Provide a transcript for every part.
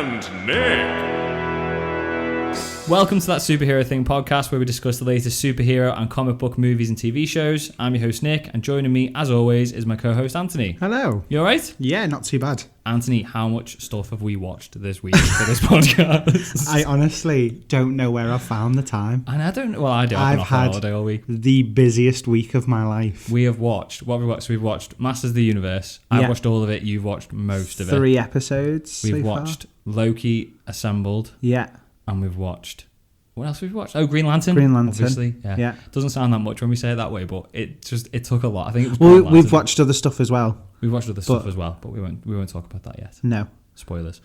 and Nick. Welcome to That Superhero Thing podcast, where we discuss the latest superhero and comic book movies and TV shows. I'm your host Nick, and joining me as always is my co-host Anthony. Hello. You alright? Yeah, not too bad. Anthony, how much stuff have we watched this week for this podcast? I honestly don't know where I found the time. And I don't. Well, I do. I've been off on holiday all week. The busiest week of my life. We have watched. What have we watched? So we've watched Masters of the Universe. I've watched all of it. You've watched most of it. 3 episodes. We've watched Loki Assembled. Yeah. And we've watched. What else have we watched? Oh, Green Lantern. Green Lantern. Obviously. Yeah. Doesn't sound that much when we say it that way, but it took a lot. I think it was. Well, we've watched other stuff as well. We've watched other stuff as well, but we won't talk about that yet. No. Spoilers.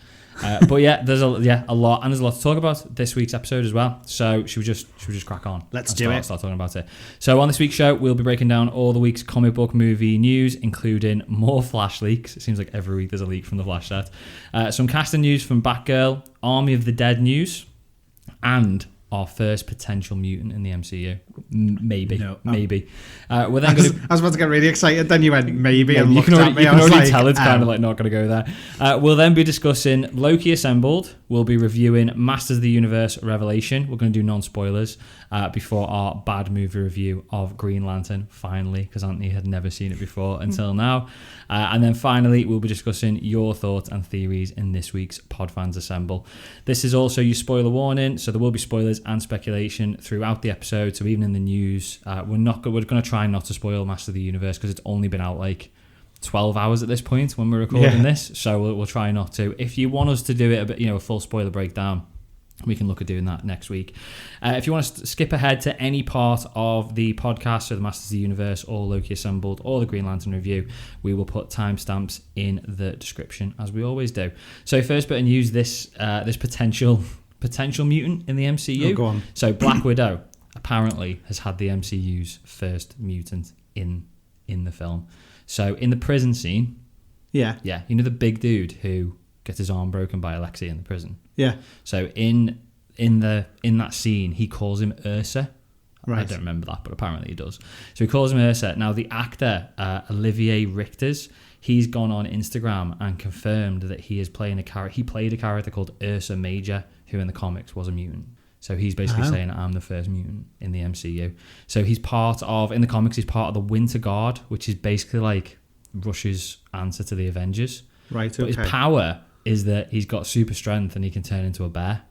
But yeah, there's a lot, and there's a lot to talk about this week's episode as well. So should we just crack on? Let's start talking about it. So on this week's show, we'll be breaking down all the week's comic book movie news, including more Flash leaks. It seems like every week there's a leak from the Flash set. Some casting news from Batgirl, Army of the Dead news, and our first potential mutant in the MCU. Maybe. Maybe. We're then I was about to get really excited, then you went maybe and you looked can already, at me. You can I was already like, tell it's kind of like not going to go there. We'll then be discussing Loki Assembled. We'll be reviewing Masters of the Universe Revelation. We're going to do non-spoilers before our bad movie review of Green Lantern, finally, because Anthony had never seen it before until now. And then finally, we'll be discussing your thoughts and theories in this week's Podfans Assemble. This is also your spoiler warning, so there will be spoilers and speculation throughout the episode. So even in the news, we're going to try not to spoil Masters of the Universe because it's only been out like 12 hours at this point when we're recording this. So we'll try not to. If you want us to do it a bit, a full spoiler breakdown, we can look at doing that next week. If you want to skip ahead to any part of the podcast, so the Masters of the Universe or Loki Assembled or the Green Lantern review, we will put timestamps in the description as we always do. So first bit of news, this potential mutant in the MCU. Oh, go on. So Black Widow apparently has had the MCU's first mutant in the film. So in the prison scene, yeah, the big dude who gets his arm broken by Alexei in the prison. Yeah. So in that scene, he calls him Ursa. Right. I don't remember that, but apparently he does. So he calls him Ursa. Now the actor Olivier Richters, he's gone on Instagram and confirmed that he is playing he played a character called Ursa Major, who in the comics was a mutant. So he's basically saying, I'm the first mutant in the MCU. So in the comics, he's part of the Winter Guard, which is basically like Russia's answer to the Avengers. Right, okay. But his power is that he's got super strength and he can turn into a bear,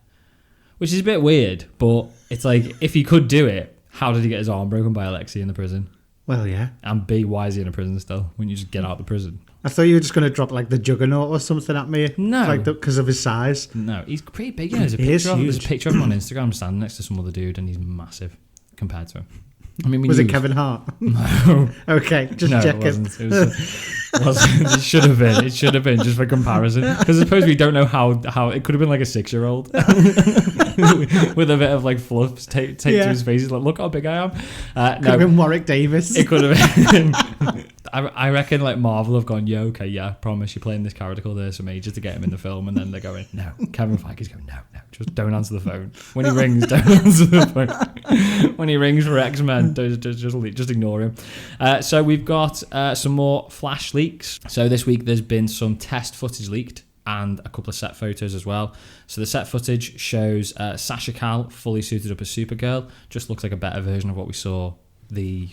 which is a bit weird, but it's like, if he could do it, how did he get his arm broken by Alexei in the prison? Well, yeah. And B, why is he in a prison still? Wouldn't you just get out of the prison? I thought you were just going to drop like the Juggernaut or something at me. No. Because of his size. No, he's pretty big. There's a picture of him on Instagram standing next to some other dude, and he's massive compared to him. I mean, was it Kevin Hart? No. Okay, just checking. It wasn't. It should have been. It should have been just for comparison. Because I suppose we don't know how it could have been like a 6-year-old with a bit of like fluff taped to his face. He's like, look how big I am. Could have been Warwick Davis. It could have been. I reckon like Marvel have gone, yeah, okay, yeah, promise you're playing this character called Ursa Major to get him in the film, and then they're going, no. Kevin Feige's going, no, just don't answer the phone. When he rings, don't answer the phone. When he rings for X-Men, just ignore him. So we've got some more Flash leaks. So this week there's been some test footage leaked and a couple of set photos as well. So the set footage shows Sasha Calle fully suited up as Supergirl. Just looks like a better version of what we saw, the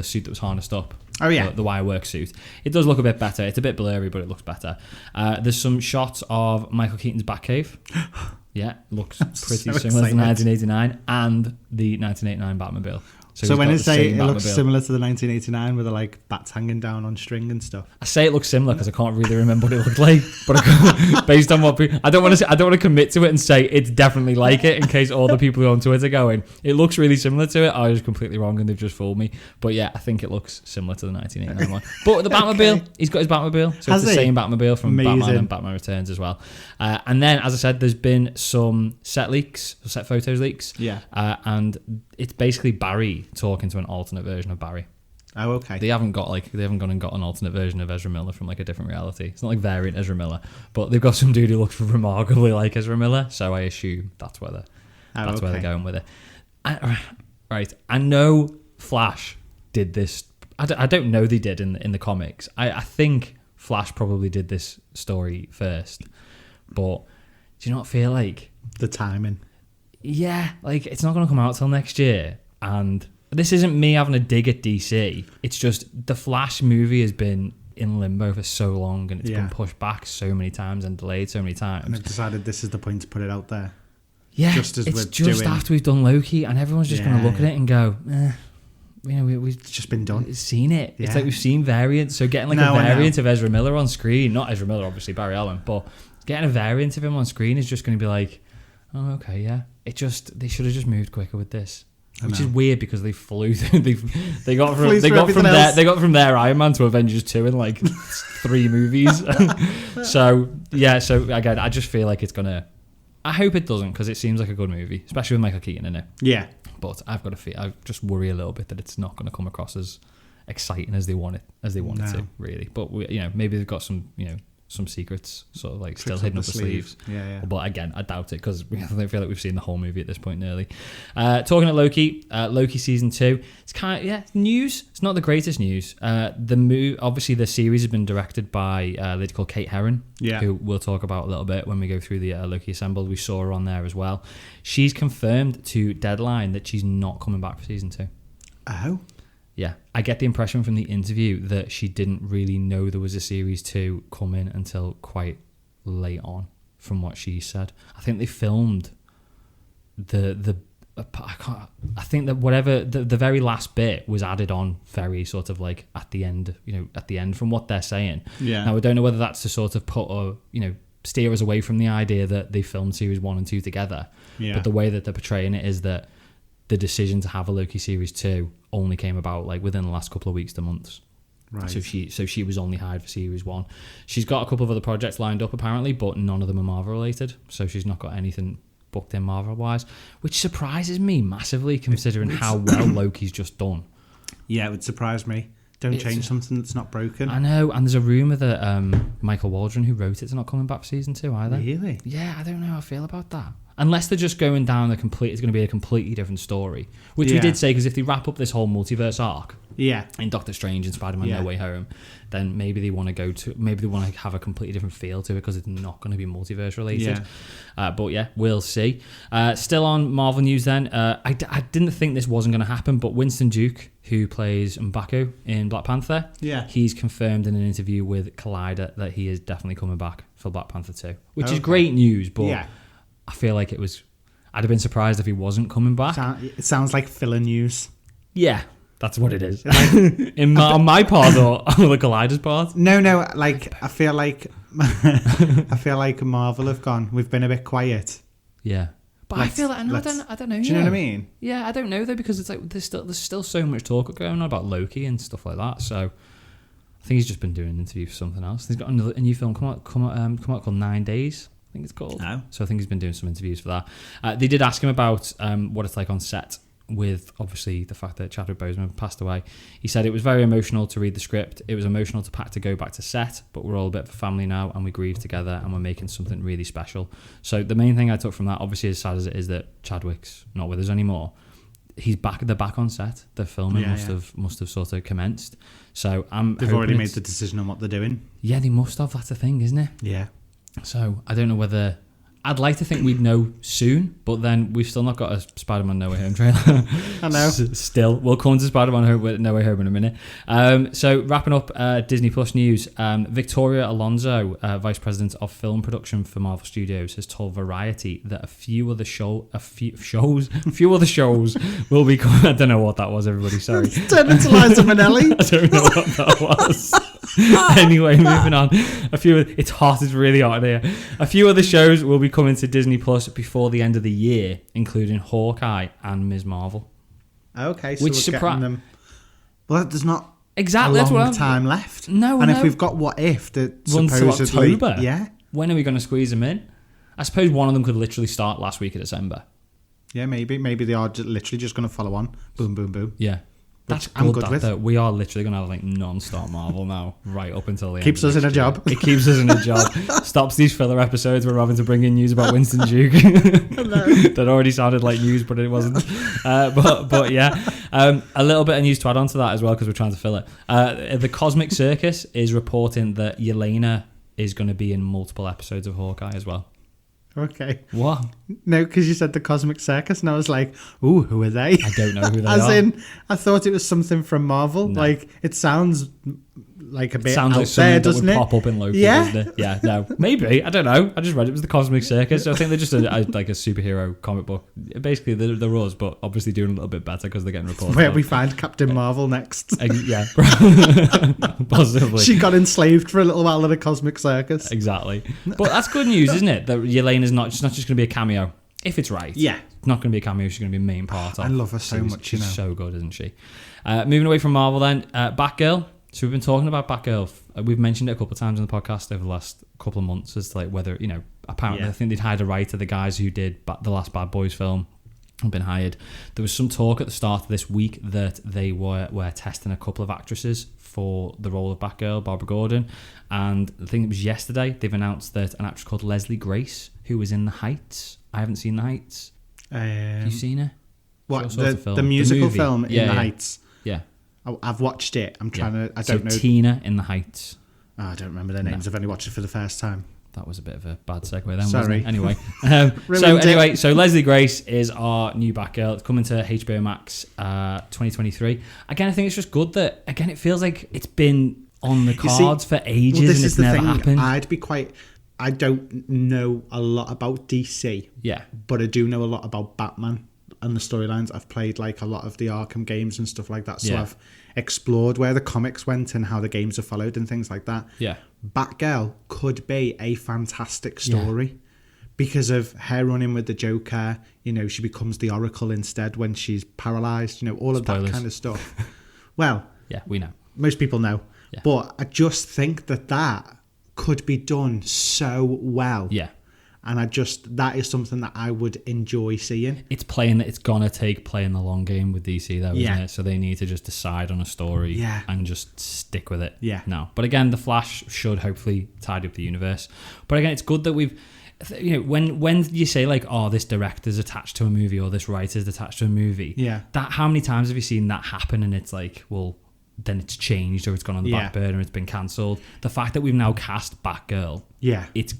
suit that was harnessed up. Oh yeah, the wirework suit. It does look a bit better. It's a bit blurry, but it looks better. There's some shots of Michael Keaton's Batcave. Yeah, looks pretty similar to 1989 and the 1989 Batmobile. So when I say it looks similar to the 1989 with the like bats hanging down on string and stuff, I say it looks similar because I can't really remember what it looked like. But based on what I don't want to commit to it and say it's definitely like it in case all the people on Twitter going, it looks really similar to it. I was completely wrong and they've just fooled me. But yeah, I think it looks similar to the 1989 one. But the Batmobile, He's got his Batmobile, so it's the same Batmobile from Batman and Batman Returns as well. And then, as I said, there's been some set photos leaks. Yeah, and it's basically Barry talking to an alternate version of Barry. Oh, okay. They haven't gone and got an alternate version of Ezra Miller from like a different reality. It's not like variant Ezra Miller, but they've got some dude who looks remarkably like Ezra Miller. So I assume that's where they're going with it. Right. I know Flash did this. I don't know they did in the comics. I think Flash probably did this story first, but do you not feel like the timing? Yeah, like it's not going to come out till next year, and this isn't me having a dig at DC. It's just the Flash movie has been in limbo for so long, and it's been pushed back so many times and delayed so many times. And they've decided this is the point to put it out there. Yeah, it's just after we've done Loki, and everyone's just going to look at it and go, we've just been done. Seen it. Yeah. It's like we've seen variants. So getting a variant of Ezra Miller on screen, not Ezra Miller, obviously Barry Allen, but getting a variant of him on screen is just going to be like, oh, okay, yeah. They should have just moved quicker with this, which is weird because they flew. They got from their Iron Man to Avengers 2 in like 3 movies. So again, I just feel like it's gonna. I hope it doesn't, because it seems like a good movie, especially with Michael Keaton in it. Yeah, but I just worry a little bit that it's not going to come across as exciting as they want it to, really. But maybe they've got some some secrets sort of like still hidden up the sleeves. Yeah. But again, I doubt it, because I don't feel like we've seen the whole movie at this point nearly. Talking at Loki season 2, it's kind of news. It's not the greatest news. Obviously the series has been directed by a lady called Kate Herron, who we'll talk about a little bit when we go through the Loki Assembled. We saw her on there as well. She's confirmed to Deadline that she's not coming back for season 2. Oh. Yeah, I get the impression from the interview that she didn't really know there was a series 2 coming until quite late on, from what she said. I think they filmed I think that whatever the very last bit was added on very sort of like at the end from what they're saying. Yeah. Now I don't know whether that's to sort of put steer us away from the idea that they filmed series 1 and 2 together. Yeah. But the way that they're portraying it is that the decision to have a Loki series 2 only came about like within the last couple of weeks to months. Right. So she was only hired for series 1. She's got a couple of other projects lined up apparently, but none of them are Marvel related. So she's not got anything booked in Marvel wise, which surprises me massively considering how well Loki's just done. Yeah, it would surprise me. Don't change something that's not broken. I know, and there's a rumour that Michael Waldron, who wrote it's not coming back for season 2 either. Really? Yeah, I don't know how I feel about that. Unless they're just going down it's going to be a completely different story. Which we did say, because if they wrap up this whole multiverse arc in Doctor Strange and Spider-Man No Way Home, then maybe they want to have a completely different feel to it, because it's not going to be multiverse related. Yeah. But yeah, we'll see. Still on Marvel news then. I didn't think this wasn't going to happen, but Winston Duke, who plays M'Baku in Black Panther, he's confirmed in an interview with Collider that he is definitely coming back for Black Panther 2, which is great news, but I feel like I'd have been surprised if he wasn't coming back. It sounds like filler news. Yeah, that's what it is. On my part or on the Collider's part? No, like I feel like Marvel have gone, we've been a bit quiet. Yeah. But I feel like I don't know. Do you know what I mean? Yeah, I don't know though, because it's like there's still so much talk going on about Loki and stuff like that. So I think he's just been doing an interview for something else. He's got a new film come out called 9 Days. I think it's called. Oh. So I think he's been doing some interviews for that. They did ask him about what it's like on set, with obviously the fact that Chadwick Boseman passed away. He said it was very emotional to read the script. It was emotional to go back to set, but we're all a bit of a family now, and we grieve together, and we're making something really special. So the main thing I took from that, obviously as sad as it is that Chadwick's not with us anymore, they're back on set. The filming must have sort of commenced. So they've already made the decision on what they're doing. Yeah, they must have. That's the thing, isn't it? Yeah. So I don't know whether I'd like to think we'd know soon, but then we've still not got a Spider-Man No Way Home trailer. I know. Still, we'll come to Spider-Man No Way Home in a minute. So wrapping up Disney Plus news, Victoria Alonso, Vice President of Film Production for Marvel Studios, has told Variety that a few other shows will be coming. I don't know what that was, everybody. Sorry. Turn into Liza Minnelli. I don't know what that was. Anyway, moving on. It's hot. It's really hot in here. A few other shows will be coming to Disney Plus before the end of the year, including Hawkeye and Ms. Marvel. Okay, so we're getting them. Well, there's not exactly a long time left. No, and if we've got What If that supposedly October, yeah, when are we going to squeeze them in? I suppose one of them could literally start last week of December. Yeah, maybe they are literally just going to follow on. Boom, boom, boom. Yeah. That's I'm good with. Though. We are literally going to have like non-stop Marvel now, right up until the end. Keeps us in a job. It keeps us in a job. Stops these filler episodes where we're having to bring in news about Winston Duke. That already sounded like news, but it wasn't. But yeah, a little bit of news to add on to that as well, because we're trying to fill it. The Cosmic Circus is reporting that Yelena is going to be in multiple episodes of Hawkeye as well. Okay. What? No, because you said the Cosmic Circus, and I was like, "Ooh, who are they?" I don't know who they As are. in, I thought it was something from Marvel. No. Like, it sounds like a bit Sounds out like something there, that doesn't would it? pop up in Loki, Yeah. doesn't it? Yeah, no. Maybe. I don't know. I just read it was the Cosmic Circus. So I think they're just like a superhero comic book. Basically, they're us, but obviously doing a little bit better because they're getting reported. Where we find Captain Marvel next. Yeah. Possibly. She got enslaved for a little while at a Cosmic Circus. Exactly. But that's good news, isn't it? That Yelena's not just going to be a cameo. If it's right. Yeah. It's not going to be a cameo. She's going to be a main part of. I love her so much, She's so good, isn't she? Moving away from Marvel then. Batgirl. So we've been talking about Batgirl. We've mentioned it a couple of times on the podcast over the last couple of months as to like whether, apparently I think they'd hired a writer, the guys who did the last Bad Boys film have been hired. There was some talk at the start of this week that they were testing a couple of actresses for the role of Batgirl, Barbara Gordon. And I think it was yesterday, they've announced that an actress called Leslie Grace, who was in The Heights. I haven't seen The Heights. Have you seen her? What, the musical film in The Heights? Yeah. I've watched it. I'm trying to... I don't know. Tina in The Heights. Oh, I don't remember their names. I've only watched it for the first time. That was a bit of a bad segue then, Sorry. wasn't it? Anyway, so Leslie Grace is our new Batgirl. It's coming to HBO Max 2023. Again, I think it's just good that, again, it feels like it's been on the cards for ages and it's never happened. I don't know a lot about DC. Yeah. But I do know a lot about Batman and the storylines. I've played like a lot of the Arkham games and stuff like that. So I've explored where the comics went and how the games are followed and things like that. Yeah. Batgirl could be a fantastic story because of her running with the Joker. She becomes the Oracle instead when she's paralyzed. All of that kind of stuff. Well, yeah, we know. Most people know. Yeah. But I just think that could be done so well. Yeah. And that is something that I would enjoy seeing. It's gonna take playing the long game with DC though, isn't it? So they need to just decide on a story and just stick with it. Yeah. No. But again, The Flash should hopefully tidy up the universe. But again, it's good that we've, when you say like, oh, this director's attached to a movie or this writer's attached to a movie, how many times have you seen that happen and it's like, well, then it's changed or it's gone on the back burner, it's been cancelled. The fact that we've now cast Batgirl, it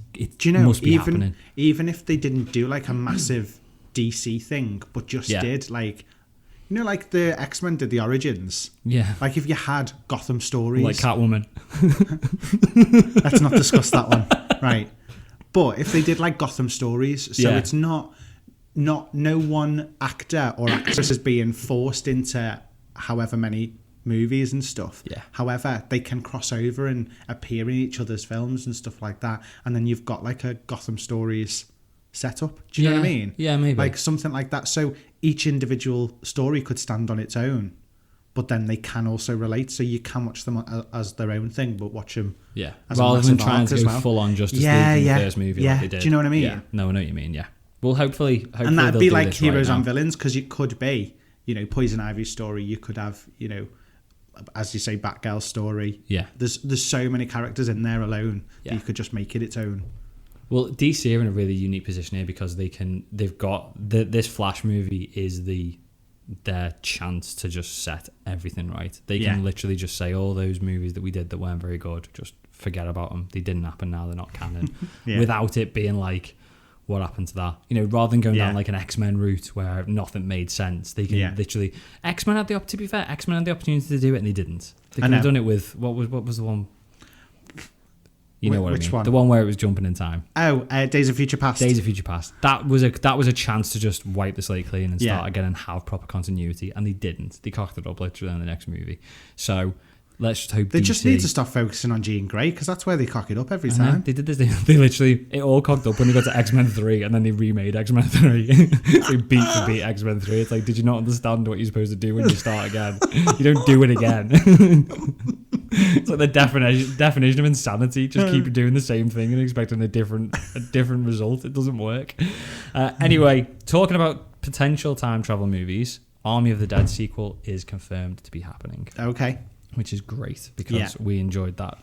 must be happening. Even if they didn't do like a massive DC thing, but just did like, like the X-Men did the Origins. Yeah. Like if you had Gotham stories. Like Catwoman. Let's not discuss that one. Right. But if they did like Gotham stories, so it's not no one actor or actress is being forced into however many movies and stuff. Yeah. However, they can cross over and appear in each other's films and stuff like that. And then you've got like a Gotham Stories setup. Do you know what I mean? Yeah, maybe. Like something like that. So each individual story could stand on its own, but then they can also relate. So you can watch them as their own thing, but watch them as rather than trying to go full on Justice League in the first movie like they did. Do you know what I mean? Yeah. No, I know what you mean, yeah. Well, hopefully and that'd be like heroes and villains, because it could be, Poison Ivy's story. You could have, as you say, Batgirl's story. Yeah. There's so many characters in there alone that you could just make it its own. Well, DC are in a really unique position here because they've got this Flash movie is their chance to just set everything right. They can literally just say all those movies that we did that weren't very good, just forget about them. They didn't happen, now they're not canon. Without it being like, what happened to that? Rather than going down like an X-Men route where nothing made sense, they can literally... X-Men had the opportunity to do it and they didn't. They could have done it with... What was the one... You know what I mean? One? The one where it was jumping in time. Oh, Days of Future Past. Days of Future Past. That was a chance to just wipe the slate clean and start again and have proper continuity, and they didn't. They cocked it up literally in the next movie. So... let's just hope they just need to stop focusing on Jean Grey, because that's where they cock it up every time. They did this. They literally, it all cocked up when they got to X-Men 3 and then they remade X-Men 3. They beat for beat X-Men 3. It's like, did you not understand what you're supposed to do when you start again? You don't do it again. It's like the definition of insanity. Just keep doing the same thing and expecting a different result. It doesn't work. Anyway, talking about potential time travel movies, Army of the Dead sequel is confirmed to be happening. Okay. Which is great because we enjoyed that.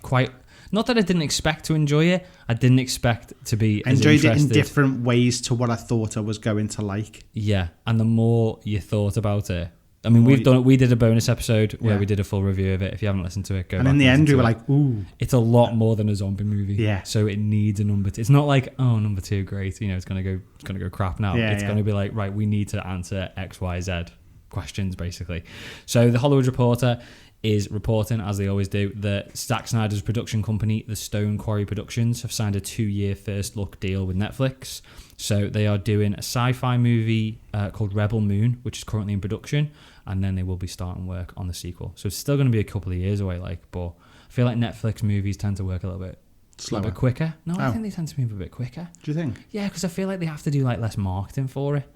Not that I didn't expect to enjoy it. I didn't expect to be as enjoyed interested. It in different ways to what I thought I was going to like. Yeah, and the more you thought about it, I mean, we did a bonus episode where we did a full review of it. If you haven't listened to it, go back. And in the end, we were like, ooh. It's a lot more than a zombie movie. Yeah. So it needs a number 2. It's not like, oh, number 2, great. It's gonna go crap now. It's gonna be like, right, we need to answer X, Y, Z questions, basically. So the Hollywood Reporter is reporting, as they always do, that Zack Snyder's production company, the Stone Quarry Productions, have signed a 2-year first look deal with Netflix. So they are doing a sci-fi movie called Rebel Moon, which is currently in production, and then they will be starting work on the sequel. So it's still going to be a couple of years away, but I feel like Netflix movies tend to work a little bit slower, a bit quicker. No, I think they tend to move a bit quicker. Do you think? Yeah, because I feel like they have to do like less marketing for it,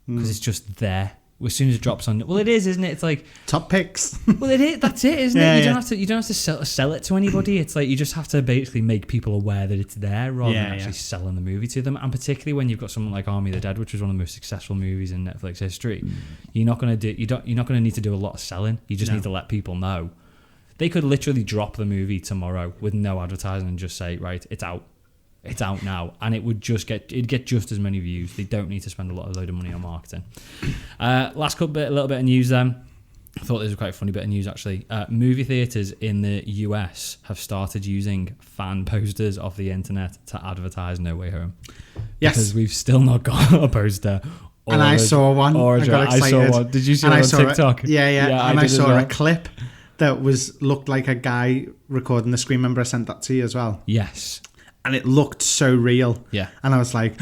because it's just there. As soon as it drops on, well, it is, isn't it? It's like top picks. Well, it is. That's it, isn't it? You don't have to sell it to anybody. It's like you just have to basically make people aware that it's there, rather than actually selling the movie to them. And particularly when you've got something like Army of the Dead, which was one of the most successful movies in Netflix history, you're not going to need to do a lot of selling. You just need to let people know. They could literally drop the movie tomorrow with no advertising and just say, right, it's out. It's out now, and it'd get just as many views. They don't need to spend a load of money on marketing. Last little bit of news then. I thought this was quite a funny bit of news actually. Movie theaters in the US have started using fan posters off the internet to advertise No Way Home. Yes, because we've still not got a poster. And I saw one. I got excited. I saw one. Did you see it on TikTok? Yeah. And I saw a clip that looked like a guy recording the screen. Remember I sent that to you as well? Yes. And it looked so real. Yeah. And I was like...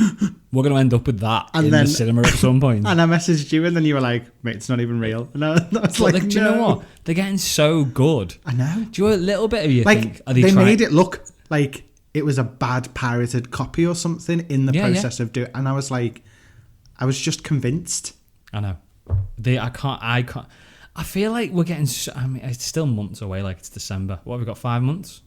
We're going to end up with that in the cinema at some point. And I messaged you and then you were like, mate, it's not even real. And I was like, do you know what? They're getting so good. I know. Do you know a little bit of you think... They made it look like it was a bad pirated copy or something in the process of doing it. And I was like... I was just convinced. I know. I can't... I feel like we're getting... it's still months away, like it's December. What have we got, 5 months?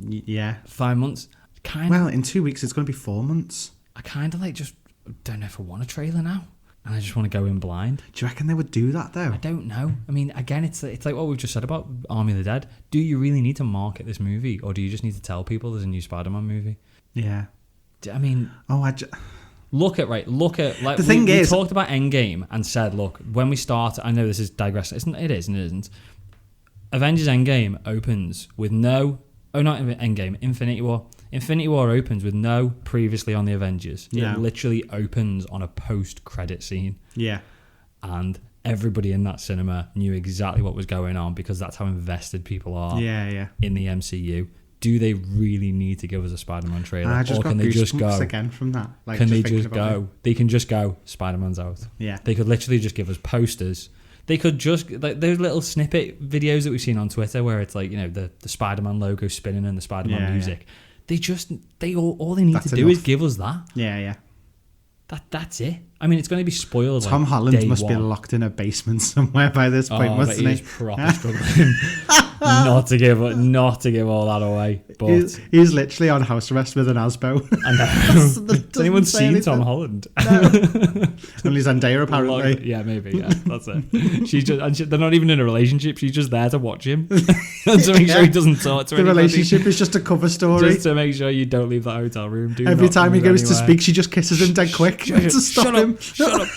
Yeah. 5 months. Well, in 2 weeks it's going to be 4 months. I kind of just don't know if I want a trailer now, and I just want to go in blind. Do you reckon they would do that though? I don't know. I mean, again, it's like what we've just said about Army of the Dead. Do you really need to market this movie, or do you just need to tell people there's a new Spider-Man movie? Yeah. I mean, look at like the thing is, we talked about Endgame and said, look, when we start, I know this is digressing. It isn't. Avengers Endgame opens with no. Oh, not Endgame. Infinity War. Infinity War opens with no previously on the Avengers. Yeah. It literally opens on a post-credit scene. Yeah. And everybody in that cinema knew exactly what was going on because that's how invested people are in the MCU. Do they really need to give us a Spider-Man trailer? Or can they just go again from that? Can they just go? They can just go, Spider-Man's out. Yeah. They could literally just give us posters. They could just, like those little snippet videos that we've seen on Twitter where it's like, the Spider-Man logo spinning and the Spider-Man music. Yeah. All they need to do is give us that. Yeah. That's it. I mean, it's going to be spoiled. Tom Holland must be locked in a basement somewhere by this point, mustn't he? He's proper struggling not to give all that away. But he's literally on house arrest with an Asbo. I know. Has anyone seen Tom Holland? No. Only Zendaya, apparently. Yeah, maybe. Yeah, that's it. They're not even in a relationship. She's just there to watch him and to make sure he doesn't talk to anybody. The relationship is just a cover story. Just to make sure you don't leave that hotel room. Every time he goes to speak, she just kisses him dead quick to stop him. Shut up.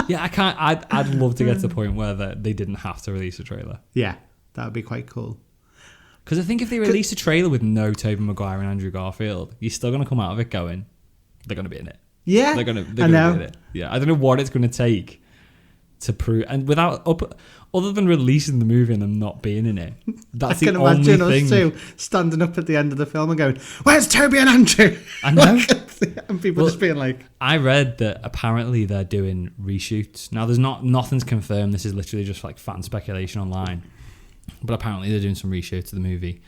Yeah, I can't. I'd love to get to the point where they didn't have to release a trailer. Yeah, that would be quite cool. Because I think if they release a trailer with no Tobey Maguire and Andrew Garfield, you're still going to come out of it going, they're going to be in it. Yeah, they're going to be in it. Yeah, I don't know what it's going to take to prove, and other than releasing the movie and them not being in it, that's the only thing. I can imagine us two standing up at the end of the film and going, "Where's Toby and Andrew?" I know, and people just being like, I read that apparently they're doing reshoots now. There's nothing's confirmed. This is literally just like fan speculation online, but apparently they're doing some reshoots of the movie.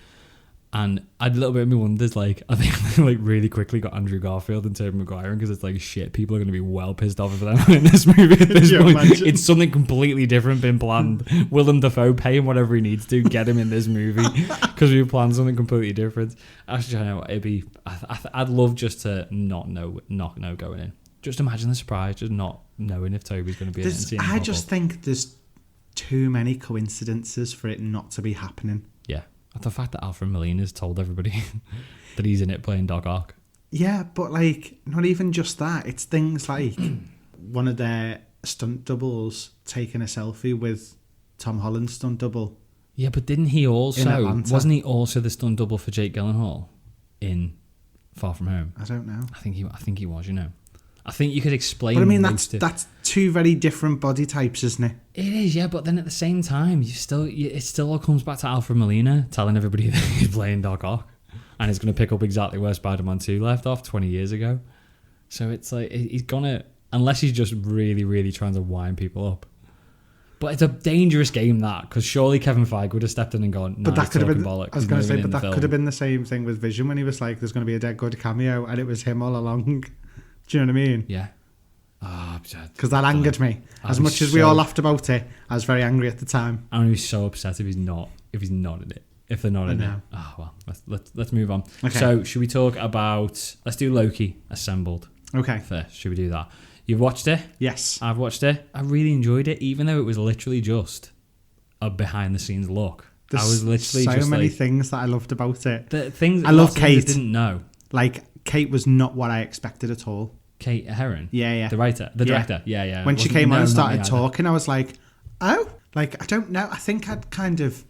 And a little bit of me wonders, I think they really quickly got Andrew Garfield and Tobey Maguire because it's like, shit, people are going to be well pissed off if they're not in this movie at this point. Imagine? It's something completely different been planned. Willem Dafoe, pay him whatever he needs to, get him in this movie because we planned something completely different. Actually, I know it'd be. I'd love just to not know going in. Just imagine the surprise, just not knowing if Toby's going to be in it. I just think there's too many coincidences for it not to be happening. Yeah. The fact that Alfred Molina's told everybody that he's in it playing Doc Ock. Yeah, but not even just that. It's things like one of their stunt doubles taking a selfie with Tom Holland's stunt double. Yeah, but didn't he also... Atlanta. Wasn't he also the stunt double for Jake Gyllenhaal in Far From Home? I don't know. I think he was, you know. I think you could explain... But I mean, that's two very different body types, isn't it? It is, yeah, but then at the same time, it still all comes back to Alfred Molina telling everybody that he's playing Doc Ock, and he's going to pick up exactly where Spider-Man 2 left off 20 years ago. So it's like, he's going to... Unless he's just really, really trying to wind people up. But it's a dangerous game, that, because surely Kevin Feige would have stepped in and gone, nah, but that could have been... bollocks. I was going to say, but that could have been the same thing with Vision when he was like, there's going to be a dead good cameo, and it was him all along. Do you know what I mean? Yeah. Because that angered me. As much as we all laughed about it, I was very angry at the time. I'm gonna be so upset if he's not in it. If they're not in it. Oh well, let's move on. Okay. So should we talk about? Let's do Loki Assembled. Okay. First, should we do that? You've watched it? Yes. I've watched it. I really enjoyed it, even though it was literally just a behind the scenes look. There's I was literally so just many like, things that I loved about it. the things I love lots of things Kate. I didn't know. Like, Kate was not what I expected at all. Kate Herron. Yeah. The director. Yeah. When she came on and started talking, I was like, oh, like, I don't know. I think I'd kind of...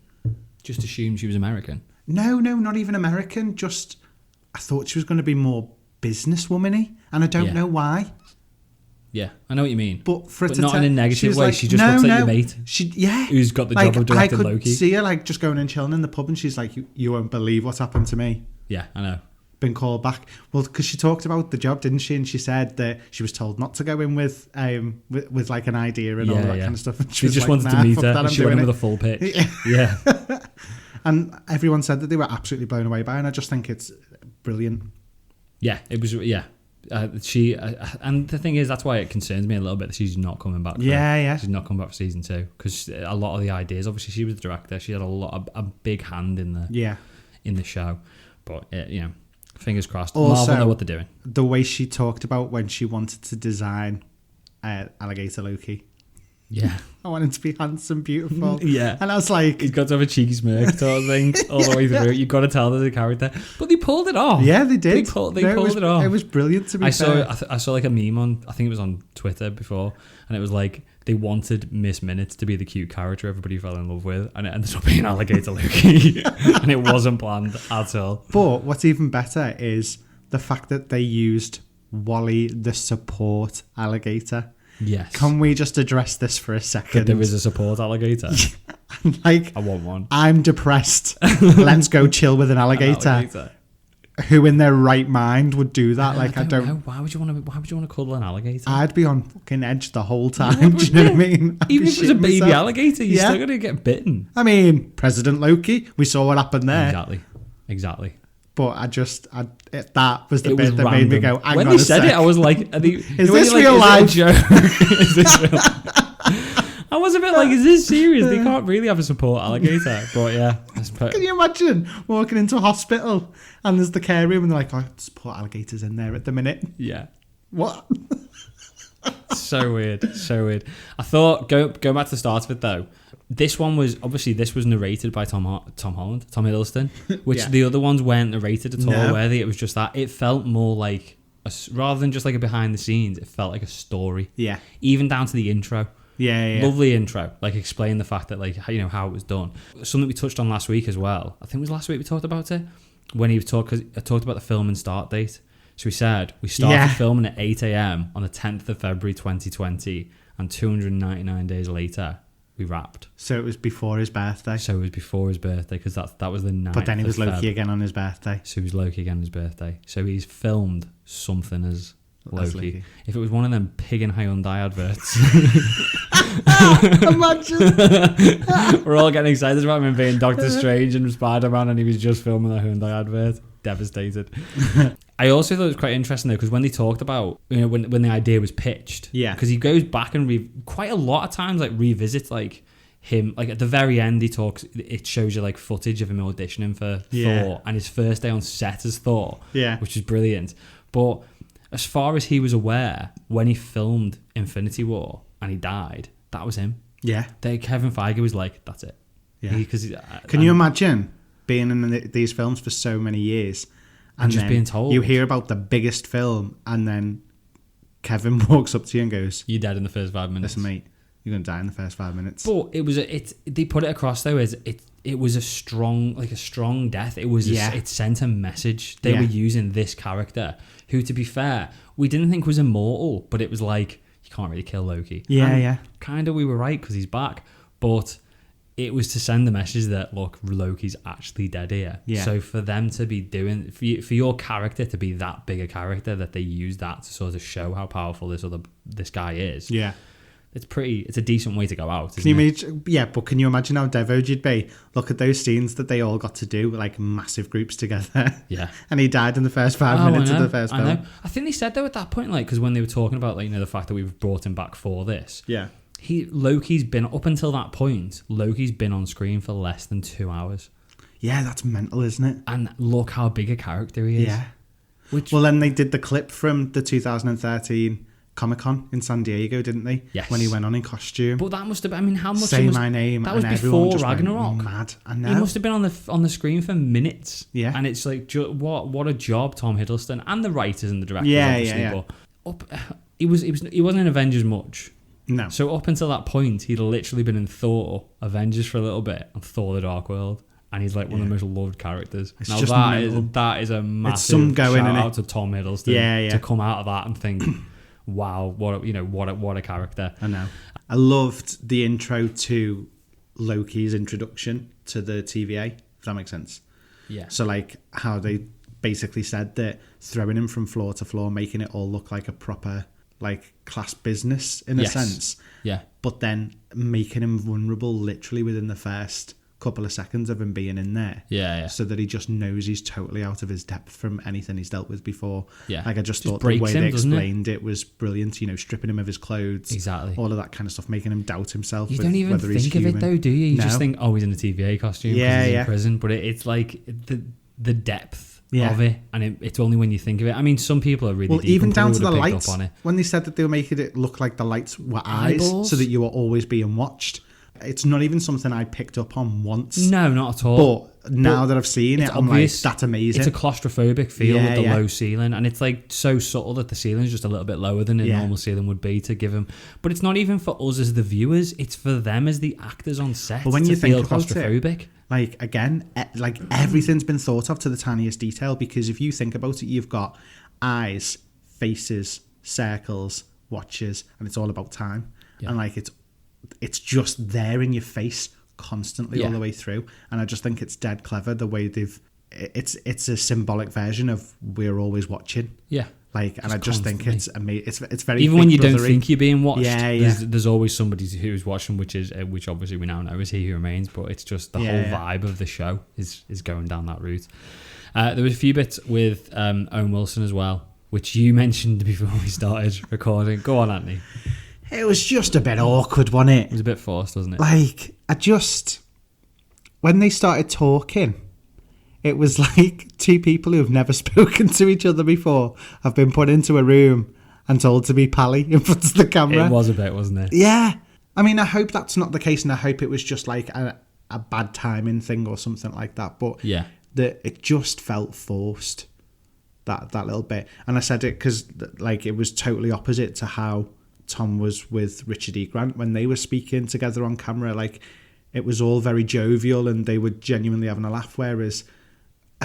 Just assumed she was American. No, not even American. Just, I thought she was going to be more businesswoman-y, and I don't know why. Yeah, I know what you mean. But not in a negative way. Like, she just looks like your mate. Who's got the job of directing Loki. I could see her like just going and chilling in the pub, and she's like, you won't believe what's happened to me. Yeah, I know. Been called back. Well, because she talked about the job, didn't she? And she said that she was told not to go in with like an idea and all that kind of stuff. And she just like, wanted to meet her. And she went in with a full pitch. Yeah. And everyone said that they were absolutely blown away by it, and I just think it's brilliant. Yeah, it was. Yeah. And the thing is, that's why it concerns me a little bit that she's not coming back. She's not coming back for season 2, because a lot of the ideas, obviously she was the director, she had a big hand in the show, but fingers crossed. Also, Marvel know what they're doing. The way she talked about when she wanted to design alligator Loki. Yeah. I want him to be handsome, beautiful. Yeah. And I was like... He's got to have a cheeky smirk sort of thing all the way through. You've got to tell there's a character. But they pulled it off. Yeah, they did. They pulled it off. It was brilliant to be fair. I saw like a meme on, I think it was on Twitter before, and it was like, they wanted Miss Minutes to be the cute character everybody fell in love with, and it ended up being Alligator Loki. And it wasn't planned at all. But what's even better is the fact that they used Wally the support alligator. Yes. Can we just address this for a second? There is a support alligator. Like, I want one. I'm depressed. Let's go chill with an alligator. Who in their right mind would do that? Like, I don't know. Why would you want to cuddle an alligator? I'd be on fucking edge the whole time. Do you know what I mean? Even if it was a baby alligator, you're still gonna get bitten. I mean, President Loki. We saw what happened there. Exactly. But that was the bit that made me go, hang when on they said it, I was like, is this real life? Is this real? I was a bit like, is this serious? They can't really have a support alligator. But yeah. Can you imagine walking into a hospital and there's the care room and they're like, support alligators in there at the minute? Yeah. What? So weird. I thought, go back to the start of it though. This was narrated by Tom Hiddleston, which the other ones weren't narrated at all, were they? It was just that. It felt more like, rather than just like a behind the scenes, it felt like a story. Yeah. Even down to the intro. Yeah. Lovely intro. Like, explain the fact that, like, how it was done. Something we touched on last week as well. I think it was last week we talked about it. When he talked about the film and start date. So he said, we started filming at 8 a.m. on the 10th of February 2020, and 299 days later, we wrapped. So it was before his birthday. Because that was the 9th. But then he was Loki again on his birthday. So he was Loki again on his birthday. So he's filmed something as Loki. If it was one of them pig and Hyundai adverts. Imagine. We're all getting excited about him being Doctor Strange and Spider-Man, and he was just filming a Hyundai advert. Devastated. I also thought it was quite interesting though, because when they talked about, when the idea was pitched, because he goes back and quite a lot of times like revisits like him, like at the very end it shows you like footage of him auditioning for Thor and his first day on set as Thor, which is brilliant. But as far as he was aware, when he filmed Infinity War and he died, that was him. Yeah. Kevin Feige was like, that's it. Yeah. Can you imagine being in these films for so many years and just being told? You hear about the biggest film and then Kevin walks up to you and goes, "You're dead in the first 5 minutes." "Listen, mate, you're gonna die in the first 5 minutes." But they put it across though as it was a strong death. It sent a message. They were using this character who, to be fair, we didn't think was immortal, but it was like, you can't really kill Loki. Kind of we were right because he's back, but it was to send the message that, look, Loki's actually dead here. Yeah. So for them to be doing, for your character to be that big a character, that they use that to sort of show how powerful this guy is. Yeah. It's a decent way to go out, isn't it? But can you imagine how devoted you'd be? Look at those scenes that they all got to do, like massive groups together. Yeah. And he died in the first 5 minutes of the first film. I think they said though at that point, like, because when they were talking about, like, the fact that we've brought him back for this. Yeah. Loki's been, up until that point, Loki's been on screen for less than 2 hours. Yeah, that's mental, isn't it? And look how big a character he is. Yeah. Well, then they did the clip from the 2013 Comic-Con in San Diego, didn't they? Yes. When he went on in costume. But that must have been, how much Say my name. That was before Ragnarok. Mad. I know. He must have been on the screen for minutes. Yeah. And it's like, what a job Tom Hiddleston and the writers and the directors, obviously. But he wasn't in Avengers much. No. So up until that point, he'd literally been in Thor, Avengers for a little bit, and Thor: The Dark World, and he's like one of the most loved characters. It's now just that is a massive shout out to Tom Hiddleston to come out of that and think, wow, what a character. I know. I loved the intro to Loki's introduction to the TVA, if that makes sense. Yeah. So like how they basically said that throwing him from floor to floor, making it all look like a proper, like, class business in a sense. Yeah. But then making him vulnerable literally within the first couple of seconds of him being in there. Yeah. So that he just knows he's totally out of his depth from anything he's dealt with before. Yeah. Like, I just thought the way they explained it was brilliant. Stripping him of his clothes. Exactly. All of that kind of stuff, making him doubt himself. You don't even think of it though, do you? You just think, oh, he's in a TVA costume because he's in prison. But it's like the depth of it, and it's only when you think of it. I mean, some people are really deep, even down to the picked lights up on it. When they said that they were making it look like the lights were eyes, so that you were always being watched. It's not even something I picked up on once. No, not at all. But now that I've seen it, I'm obvious, like, that's amazing. It's a claustrophobic feel with the low ceiling, and it's like so subtle that the ceiling's just a little bit lower than a normal ceiling would be to give them. But it's not even for us as the viewers; it's for them as the actors on set. But when you think about claustrophobic, like, again, like, everything's been thought of to the tiniest detail, because if you think about it, you've got eyes, faces, circles, watches, and it's all about time. And like it's just there in your face constantly all the way through. And I just think it's dead clever the way it's a symbolic version of we're always watching. Yeah. Like, and I just think it's amazing. It's very, even when you don't think you're being watched. Yeah. There's always somebody who's watching, which obviously we now know is He Who Remains. But it's just the whole vibe of the show is going down that route. There was a few bits with Owen Wilson as well, which you mentioned before we started recording. Go on, Anthony. It was just a bit awkward, wasn't it? It was a bit forced, wasn't it? Like, when they started talking, it was like two people who have never spoken to each other before have been put into a room and told to be pally in front of the camera. It was a bit, wasn't it? Yeah. I mean, I hope that's not the case, and I hope it was just like a bad timing thing or something like that. But it just felt forced, that little bit. And I said it because, like, it was totally opposite to how Tom was with Richard E. Grant when they were speaking together on camera. Like, it was all very jovial and they were genuinely having a laugh, whereas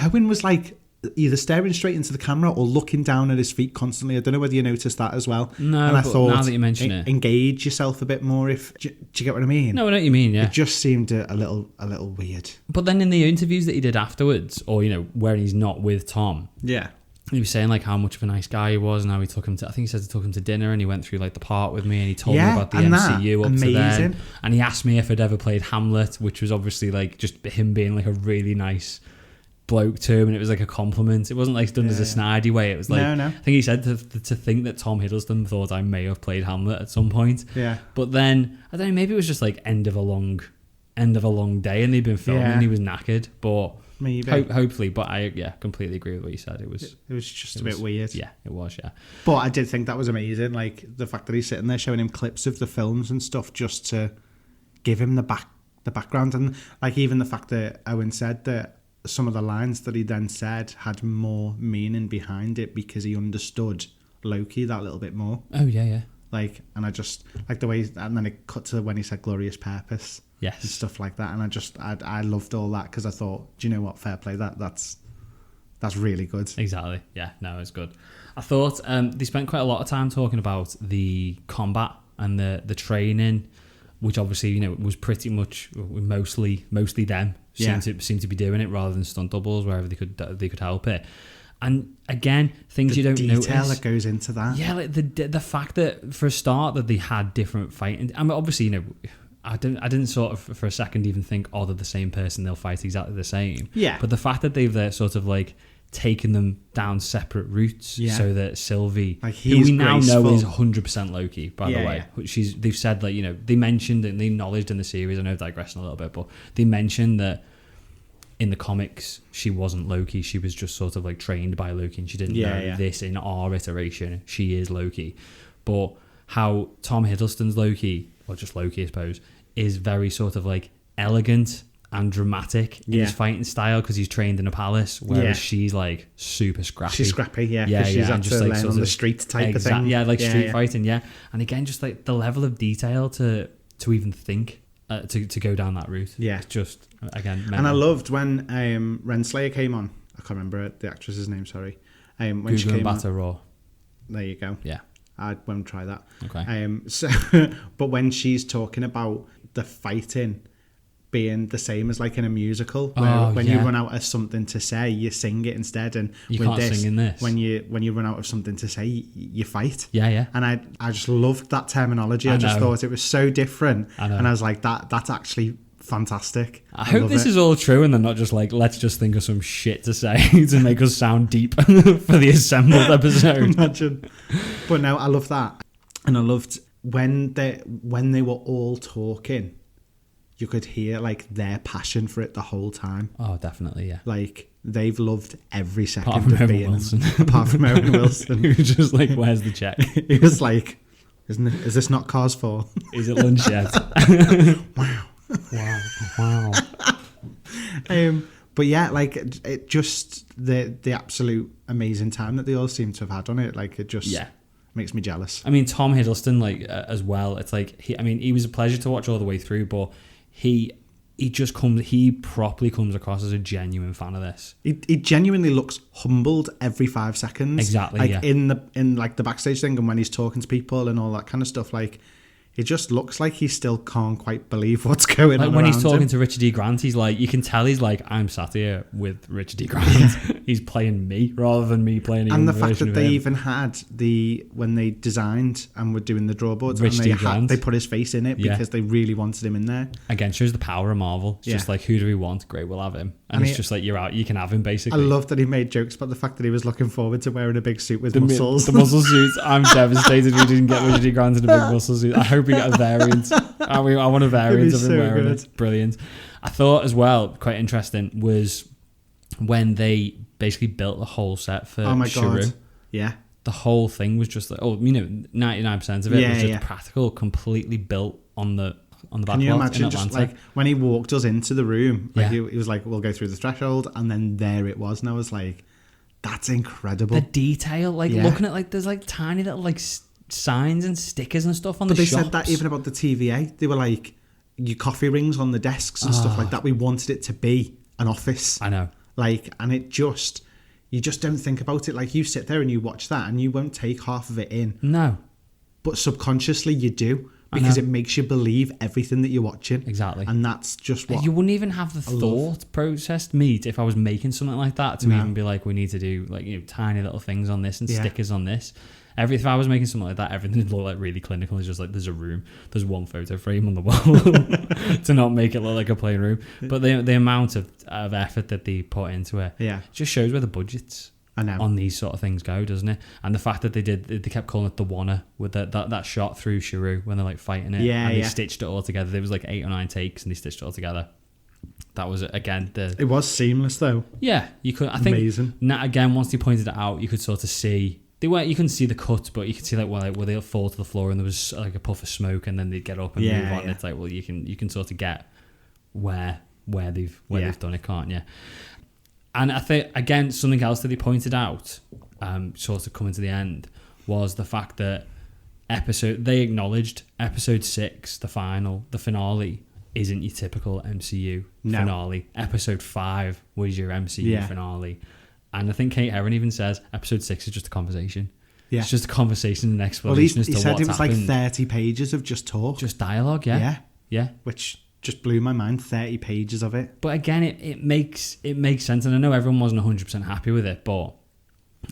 Owen was like either staring straight into the camera or looking down at his feet constantly. I don't know whether you noticed that as well. No, and I but thought, now that you mention it, engage yourself a bit more. Do you get what I mean? No, I know what you mean. Yeah, it just seemed a little weird. But then in the interviews that he did afterwards, or where he's not with Tom, he was saying like how much of a nice guy he was and how he took him to, I think he said he took him to dinner and he went through like the park with me and he told me about the MCU up to then. And he asked me if I'd ever played Hamlet, which was obviously like just him being like a really nice bloke to him, and it was like a compliment. It wasn't like done as a snidey way. It was like, I think he said to think that Tom Hiddleston thought I may have played Hamlet at some point. Yeah. But then, I don't know, maybe it was just like end of a long day and they'd been filming and he was knackered, but... Maybe. Hopefully, but I completely agree with what you said. It was just a bit weird. Yeah, it was, yeah. But I did think that was amazing, like the fact that he's sitting there showing him clips of the films and stuff just to give him the background, and like even the fact that Owen said that some of the lines that he then said had more meaning behind it because he understood Loki that little bit more. Oh yeah. Like, and I just like the way, and then it cut to when he said glorious purpose. Yes. And stuff like that. And I loved all that because I thought, do you know what? Fair play. That's really good. Exactly. Yeah, no, it's good. I thought they spent quite a lot of time talking about the combat and the training, which obviously, you know, was pretty much mostly them seem to be doing it rather than stunt doubles wherever they could help it. And again, things you don't notice. The detail that goes into that. Yeah, like the fact that for a start that they had different fighting. I mean, obviously, you know, I didn't sort of for a second even think, oh, they're the same person, they'll fight exactly the same. Yeah. But the fact that they've sort of like taken them down separate routes, so that Sylvie, like, who we now graceful. know is 100% Loki, by the way. Yeah. They've said that, you know, they mentioned and they acknowledged in the series, I know I'm digressing a little bit, but they mentioned that in the comics she wasn't Loki, she was just sort of like trained by Loki, and she didn't know this in our iteration, she is Loki. But how Tom Hiddleston's Loki, or just Loki I suppose, is very sort of like elegant and dramatic in his fighting style because he's trained in a palace, whereas she's like super scrappy. She's scrappy, she's had to learn on the street type of thing. Yeah, like street fighting, And again, just like the level of detail to even think to go down that route. Yeah, it's just again. Mental. And I loved when Renslayer came on. I can't remember the actress's name. Sorry. When Google she came Batter on. Raw. There you go. Yeah. I won't try that. Okay. So, but when she's talking about the fighting being the same as like in a musical, where when you run out of something to say, you sing it instead, and you with can't this, sing in this. when you run out of something to say, you fight. Yeah. And I just loved that terminology. I just thought it was so different, and I was like, that's actually fantastic. I hope this is all true and they're not just like, let's just think of some shit to say to make us sound deep for the assembled episode. Imagine. But no, I love that. And I loved when they were all talking, you could hear like their passion for it the whole time. Oh, definitely, yeah. Like they've loved every second apart from of Owen being Wilson. Apart from Owen Wilson. He was just like, where's the check? He was like, is this not Cars 4? Is it lunch yet? Wow. But yeah, like it just the absolute amazing time that they all seem to have had on it. Like it just makes me jealous. I mean, Tom Hiddleston, like as well. It's like he was a pleasure to watch all the way through, but he properly comes across as a genuine fan of this. He genuinely looks humbled every 5 seconds. Exactly. Like in like the backstage thing and when he's talking to people and all that kind of stuff, like it just looks like he still can't quite believe what's going on. Like when he's talking him. to Richard E. Grant, he's like, you can tell he's like, I'm sat here with Richard E. Grant. He's playing me rather than me playing a and young the fact version that of they him. even had when they designed and were doing the drawboards, Richard E. and Grant. they put his face in it because they really wanted him in there. Again, shows the power of Marvel. It's just like, who do we want? Great, we'll have him. And it's just like, you're out, you can have him basically. I love that he made jokes about the fact that he was looking forward to wearing a big suit with muscles. The muscle suits. I'm devastated we didn't get Richard E. Grant in a big muscle suit. I hope he got a variant. I want a variant of him wearing it. Brilliant. I thought as well, quite interesting, was when they basically built the whole set for Shuru. God. Yeah. The whole thing was just like, 99% of it was just practical, completely built on the back. Can you imagine just like when he walked us into the room, like he was like, we'll go through the threshold, and then there it was, and I was like, that's incredible. The detail, like looking at like there's like tiny little like signs and stickers and stuff on the shops. But they said that even about the TVA. They were like, your coffee rings on the desks and stuff like that. We wanted it to be an office. I know. Like, and you just don't think about it. Like, you sit there and you watch that and you won't take half of it in. No. But subconsciously you do, because it makes you believe everything that you're watching. Exactly. And that's just what... You wouldn't even have the thought processed if I was making something like that to even be like, we need to do like tiny little things on this and stickers on this. If I was making something like that, everything would look like really clinical. It's just like there's a room, there's one photo frame on the wall to not make it look like a plain room. But the amount of effort that they put into it just shows where the budgets on these sort of things go, doesn't it? And the fact that they kept calling it the Wanna with that shot through Shuru when they're like fighting it, and they stitched it all together. There was like 8 or 9 takes, and they stitched it all together. That was again It was seamless though. Yeah, you could. I think amazing. Now again, once they pointed it out, you could sort of see. You couldn't see the cuts, but you could see like where they'll fall to the floor and there was like a puff of smoke, and then they'd get up and move on. It's like, well, you can sort of get where they've done it, can't you? And I think again, something else that they pointed out, sort of coming to the end, was the fact that they acknowledged episode 6, the finale, isn't your typical MCU finale. Episode 5 was your MCU finale. And I think Kate Herron even says episode 6 is just a conversation. Yeah. It's just a conversation and explanation as to what's happened. He said it was like 30 pages of just talk. Just dialogue, yeah. Which just blew my mind, 30 pages of it. But again, it makes sense. And I know everyone wasn't 100% happy with it, but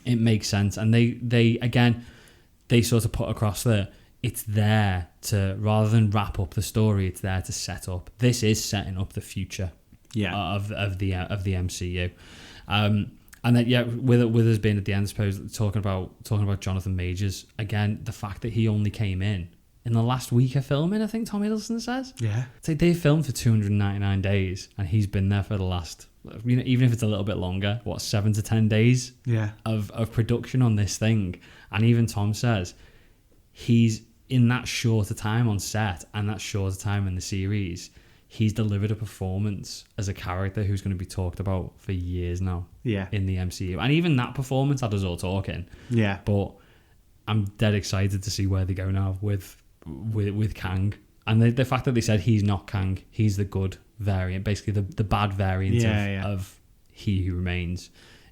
it makes sense. And they sort of put across that it's there to, rather than wrap up the story, it's there to set up. This is setting up the future of the MCU. And then with us being at the end, I suppose, talking about Jonathan Majors again, the fact that he only came in the last week of filming, I think Tom Hiddleston says. Yeah, it's like they filmed for 299 days, and he's been there for the last, even if it's a little bit longer, 7 to 10 days of production on this thing. And even Tom says he's in that shorter time on set and that shorter time in the series, he's delivered a performance as a character who's going to be talked about for years now in the MCU. And even that performance had us all talking. Yeah. But I'm dead excited to see where they go now with Kang. And the fact that they said he's not Kang, he's the good variant, basically the bad variant of He Who Remains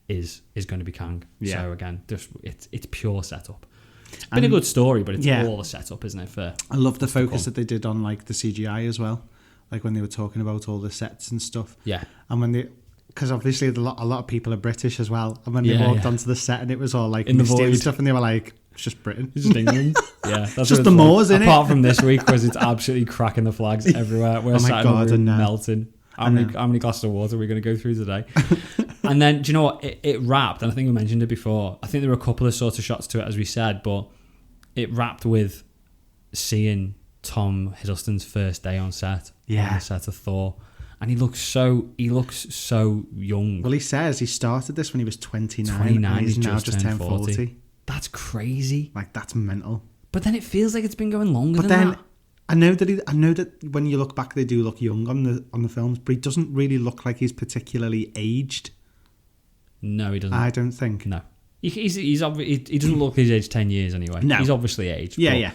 is going to be Kang. Yeah. So again, just it's pure setup. It's been a good story, but it's all a setup, isn't it? I love the focus that they did on like the CGI as well. Like when they were talking about all the sets and stuff. Yeah. And because obviously a lot of people are British as well. And when they walked onto the set and it was all like in the void stuff, and they were like, it's just Britain. It's just England. Yeah. That's just the moors, isn't it? Apart from this week, because it's absolutely cracking the flags everywhere. We're melting. How many glasses of water are we going to go through today? And then, do you know what? It wrapped, and I think we mentioned it before. I think there were a couple of sort of shots to it, as we said, but it wrapped with seeing Tom Hiddleston's first day on set. Yeah. On the set of Thor. And he looks so young. Well, he says he started this when he was 29 and he's now just turned 40. That's crazy. Like, that's mental. But then it feels like it's been going longer than that. I know that when you look back, they do look young on the films, but he doesn't really look like he's particularly aged. No, he doesn't. I don't think. No. He doesn't look his age 10 years anyway. No. He's obviously aged. Yeah.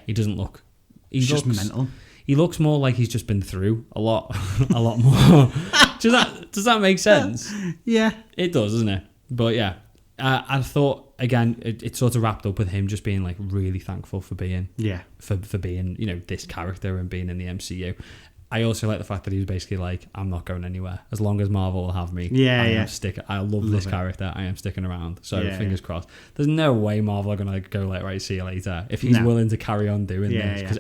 He doesn't look. He's just mental. He looks more like he's just been through a lot more. Does that make sense? Yeah. It does, doesn't it? But yeah. I thought, again, it sort of wrapped up with him just being like really thankful for being for being, this character and being in the MCU. I also like the fact that he was basically like, I'm not going anywhere. As long as Marvel will have me, I love this character. I am sticking around. So fingers crossed. There's no way Marvel are going to go like, right, see you later. If he's willing to carry on doing this. Because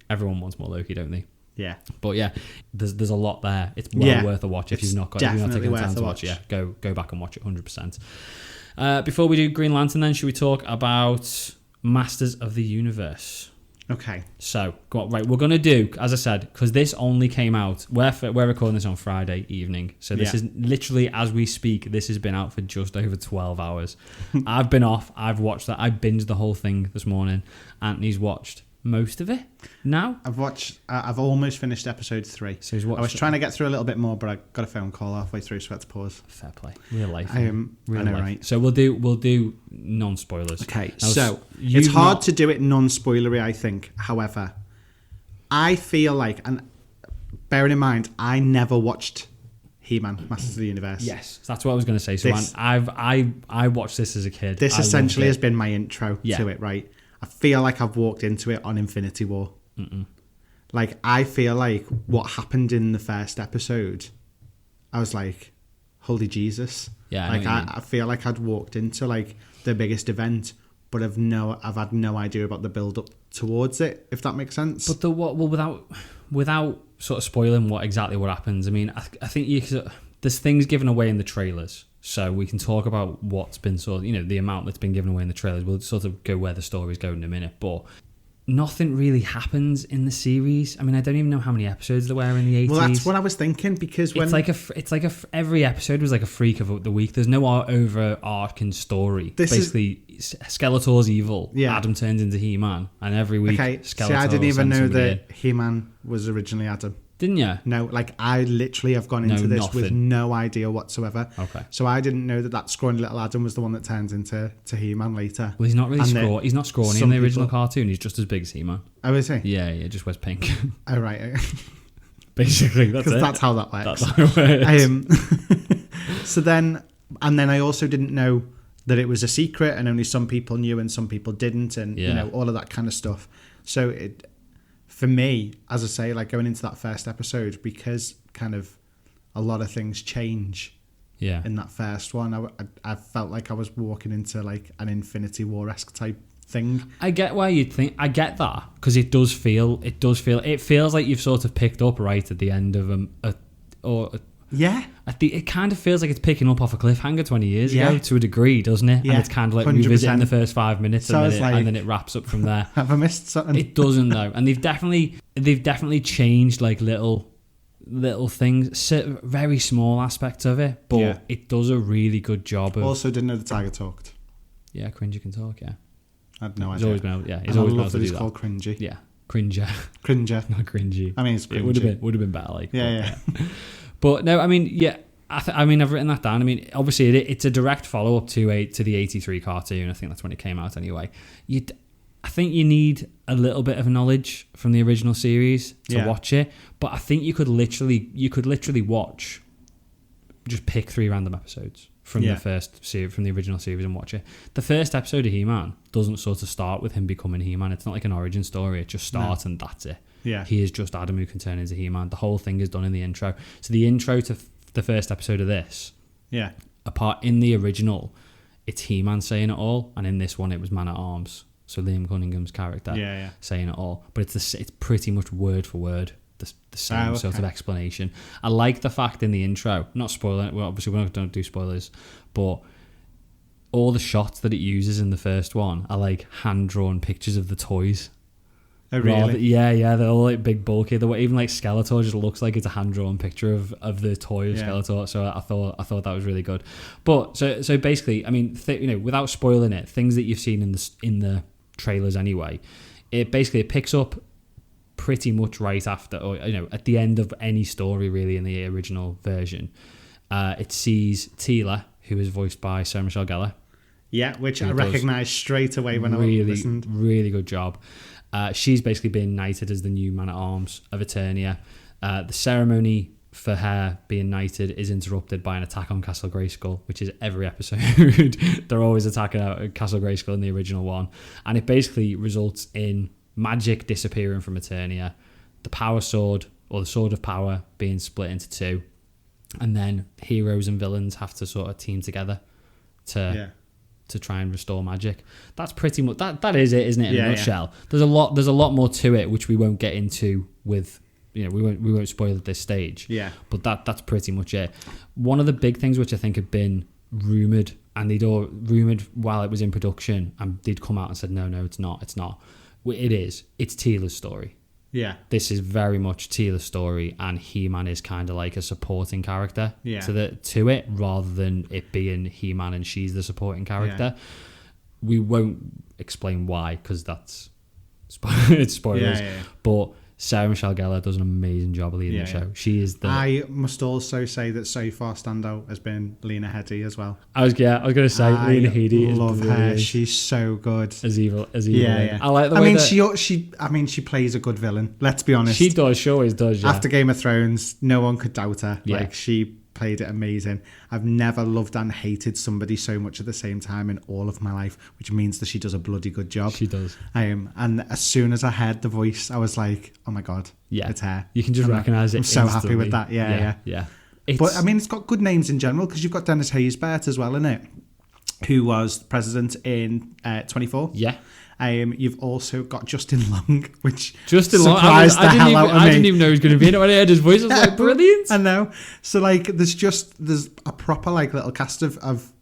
everyone wants more Loki, don't they? Yeah. But yeah, there's a lot there. It's well worth a watch if you've not taken the time to watch it. Yeah, go back and watch it 100%. Before we do Green Lantern then, should we talk about Masters of the Universe? Okay. So, right, we're going to do, as I said, because this only came out, we're recording this on Friday evening. So this is literally, as we speak, this has been out for just over 12 hours. I've been off. I've watched that. I binged the whole thing this morning. Anthony's watched most of it now. I've almost finished episode 3. So I was trying to get through a little bit more, but I got a phone call halfway through, so I had to pause. Fair play. Real life. I know, right? So we'll do non-spoilers. Okay. Now, so it's hard to do it non-spoilery, I think. However, I feel like, and bearing in mind, I never watched He-Man, Masters of the Universe. Yes, that's what I was going to say. So I watched this as a kid. This essentially has been my intro to it, right? I feel like I've walked into it on Infinity War. Mm-mm. Like, I feel like what happened in the first episode, I was like, holy Jesus. Yeah, I feel like I'd walked into like the biggest event, but I've had no idea about the build up towards it, if that makes sense. But without sort of spoiling what happens, I mean, I think there's things given away in the trailers. So we can talk about what's been sort of, the amount that's been given away in the trailers. We'll sort of go where the story's going in a minute. But nothing really happens in the series. I mean, I don't even know how many episodes there were in the 80s. Well, that's what I was thinking, because when... every episode was like a freak of the week. There's no overarching story. Basically, Skeletor's evil. Yeah. Adam turns into He-Man. And every week, Skeletor... See, I didn't even know that He-Man was originally Adam. Didn't you? No, like I literally have gone into this with nothing. no idea whatsoever. Okay. So I didn't know that scrawny little Adam was the one that turns into He-Man later. Well, he's not really scrawny. He's not scrawny in the original cartoon. He's just as big as He-Man. Oh, is he? Yeah, just wears pink. Oh, right. Basically, that's it. Because that's how that works. That's how it works. So then I also didn't know that it was a secret and only some people knew and some people didn't, and all of that kind of stuff. So for me, as I say, like going into that first episode, because kind of a lot of things change in that first one, I felt like I was walking into like an Infinity War-esque type thing. I get why you'd think. I get that, because it feels like you've sort of picked up right at the end of it kind of feels like it's picking up off a cliffhanger 20 years ago to a degree, doesn't it? Yeah, and it's kind of like 100%. Revisiting the first 5 minutes and then it wraps up from there. Have I missed something? It doesn't though, and they've definitely changed like little things, very small aspects of it, but it does a really good job of. Also, didn't know the tiger talked. Yeah, Cringy can talk. Yeah, I had no idea. He's always been able, he's always been able to do that. He's called Cringy. Yeah, Cringer, not cringy. I mean, it's cringy. It would have been better. Like, yeah. But no, I mean, I've written that down. I mean, obviously, it's a direct follow up to the '83 cartoon. I think that's when it came out. Anyway, I think you need a little bit of knowledge from the original series to watch it. But I think you could literally watch, just pick 3 random episodes from the first series, from the original series, and watch it. The first episode of He-Man doesn't sort of start with him becoming He-Man. It's not like an origin story. It just starts and that's it. Yeah. He is just Adam who can turn into He-Man. The whole thing is done in the intro. So the intro to the first episode of this, apart in the original, it's He-Man saying it all, and in this one it was Man-at-Arms. So Liam Cunningham's character saying it all. But it's pretty much word for word the same sort of explanation. I like the fact in the intro, not spoiling it, well, obviously we don't do spoilers, but all the shots that it uses in the first one are like hand-drawn pictures of the toys. Oh, really? They're all like big, bulky. Even like Skeletor just looks like it's a hand-drawn picture of the toy of Skeletor. So I thought that was really good. But so basically, I mean, without spoiling it, things that you've seen in the trailers anyway, it picks up pretty much right after, or at the end of any story really in the original version. It sees Teela, who is voiced by Sarah Michelle Gellar. Yeah, which I recognised straight away when I listened. Really good job. She's basically been knighted as the new Man-at-Arms of Eternia. The ceremony for her being knighted is interrupted by an attack on Castle Grayskull, which is every episode. They're always attacking Castle Grayskull in the original one. And it basically results in magic disappearing from Eternia, the power sword, or the sword of power, being split into 2. And then heroes and villains have to sort of team together to try and restore magic. That's pretty much that is it, isn't it? In a nutshell. There's a lot more to it which we won't get into with we won't spoil at this stage. Yeah. But that's pretty much it. One of the big things which I think had been rumoured, and they'd all rumoured while it was in production, and they'd come out and said no, it's not. It is. It's Teela's story. Yeah. This is very much Teela's story, and He-Man is kind of like a supporting character to it, rather than it being He-Man and she's the supporting character. Yeah. We won't explain why, because that's it's spoilers. But Sarah Michelle Gellar does an amazing job of leading the show. She is I must also say that so far standout has been Lena Headey as well. I was going to say Lena Headey is love her. She's so good as evil. Yeah. I like the way she plays a good villain. Let's be honest. She does. She always does. Yeah. After Game of Thrones, no one could doubt her. Yeah. Like she played it amazing. I've never loved and hated somebody so much at the same time in all of my life, which means that she does a bloody good job. She does. And as soon as I heard the voice, I was like, oh my God, it's her. You can just recognise it. I'm so happy with that. Yeah. But I mean, it's got good names in general, because you've got Dennis Haysbert as well in it, who was president in 24. Yeah. You've also got Justin Long, which surprised the hell out of me. I didn't even know he was going to be in it. When I heard his voice, I was like, brilliant. I know. So like, there's a proper like little cast of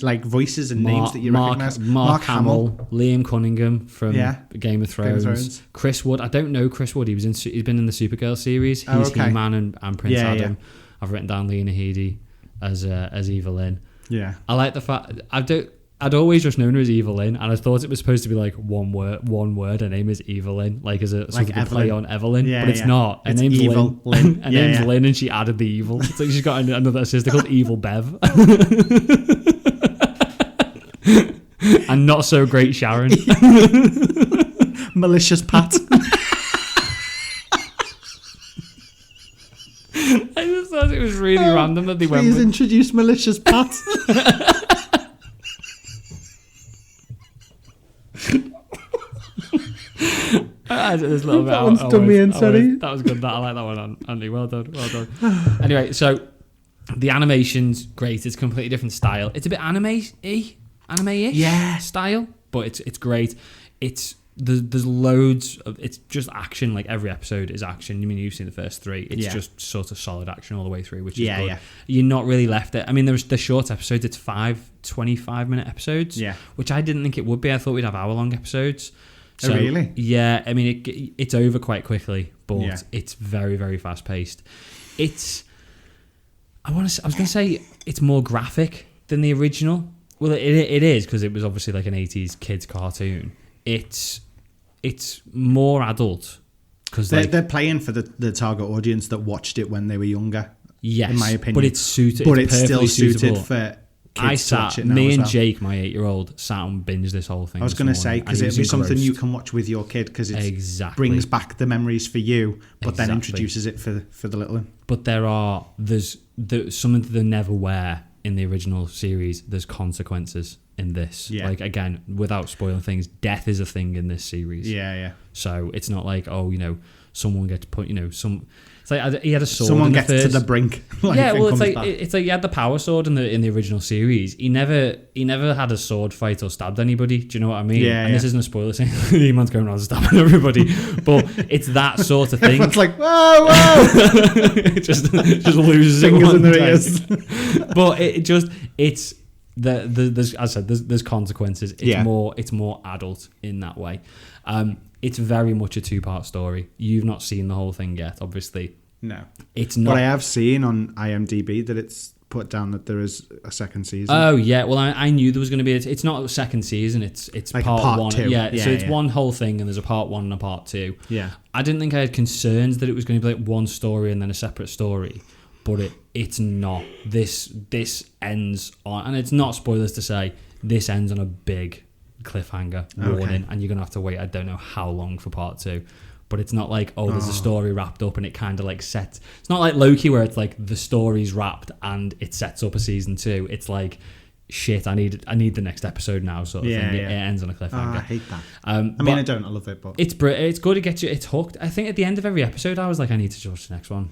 like voices and names that you recognise. Mark Hamill, Liam Cunningham from Game of Thrones. Chris Wood. I don't know Chris Wood. He's been in the Supergirl series. He's He-Man and Prince Adam. I've written down Lena Headey as Evelyn. Yeah. I like the fact I'd always just known her as Evelyn, and I thought it was supposed to be like one word. Her name is Evelyn, like as a sort of play on Evelyn, but it's not. Her name's Evil Lynn. Her name's Lynn, and she added the evil. It's like she's got another sister called Evil Bev, and not so great Sharon. Malicious Pat. I just thought it was really random that they went. Please introduce Malicious Pat. There's a little bit. That one's done me in, sorry. That was good. I like that one, Andy. Well done. Anyway, so the animation's great. It's a completely different style. It's a bit anime-ish style, but it's great. There's loads of, it's just action. Like every episode is action. I mean, you've seen the first 3. It's just sort of solid action all the way through, which is good. You're not really left it. I mean, there's the short episodes. It's 5 25-minute episodes. Which I didn't think it would be. I thought we'd have hour-long episodes. So, really? Yeah. I mean, it's over quite quickly, but it's very, very fast-paced. I was going to say it's more graphic than the original. Well, it is, because it was obviously like an 80s kids cartoon. It's more adult, because they're playing for the target audience that watched it when they were younger. Yes, in my opinion, but it's suited. But it's still suited suitable. For kids to watch it now. Me as and well. Jake, my 8-year-old, sat and binged this whole thing. I was going to say, because it'd be something you can watch with your kid, because it brings back the memories for you, but then introduces it for the little one. But there's something that they never wear in the original series. There's consequences in this. Like, again, without spoiling things, death is a thing in this series. So it's not like, someone gets put, it's like he had a sword. Someone gets to the brink. It's like he had the power sword in the original series. He never had a sword fight or stabbed anybody. Do you know what I mean? This isn't a spoiler saying He-Man's going around stabbing everybody, but it's that sort of thing. It's like whoa, just loses fingers in their ears. But there's, as I said, there's consequences. It's more adult in that way. It's very much a 2-part story. You've not seen the whole thing yet, obviously. No, it's not. But I have seen on IMDb that it's put down that there is a second season. Oh yeah, well I knew there was going to be. It's not a second season. It's like part 1. 2. Yeah, so it's one whole thing, and there's a part 1 and a part 2. Yeah, I didn't think I had concerns that it was going to be like one story and then a separate story, but it's not. This ends on, and it's not spoilers to say, this ends on a big cliffhanger warning, and you're gonna have to wait I don't know how long for part 2. But it's not like there's a story wrapped up and it kind of like sets. It's not like Loki where it's like the story's wrapped and it sets up a season 2. It's like, shit, I need the next episode now, sort of thing. It ends on a cliffhanger. I hate that. I love it, but it's good. It gets you. It's hooked. I think at the end of every episode, I was like, I need to watch the next one,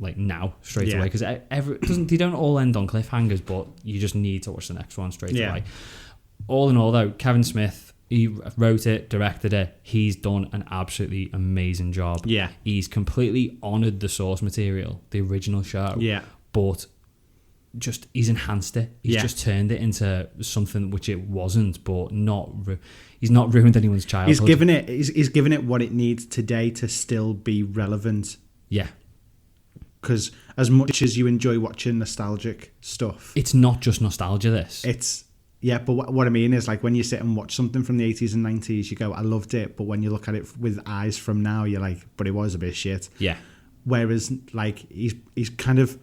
like now, straight away, because they don't all end on cliffhangers, but you just need to watch the next one straight away. All in all, though, Kevin Smith, he wrote it, directed it. He's done an absolutely amazing job. Yeah, he's completely honoured the source material, the original show. Yeah, but he's enhanced it. He's just turned it into something which it wasn't, but he's not ruined anyone's childhood. He's given it what it needs today to still be relevant. Yeah. Because as much as you enjoy watching nostalgic stuff, it's not just nostalgia. But what I mean is, like, when you sit and watch something from the 80s and 90s, you go, I loved it, but when you look at it with eyes from now, you're like, but it was a bit shit. Yeah. Whereas, like, he's kind of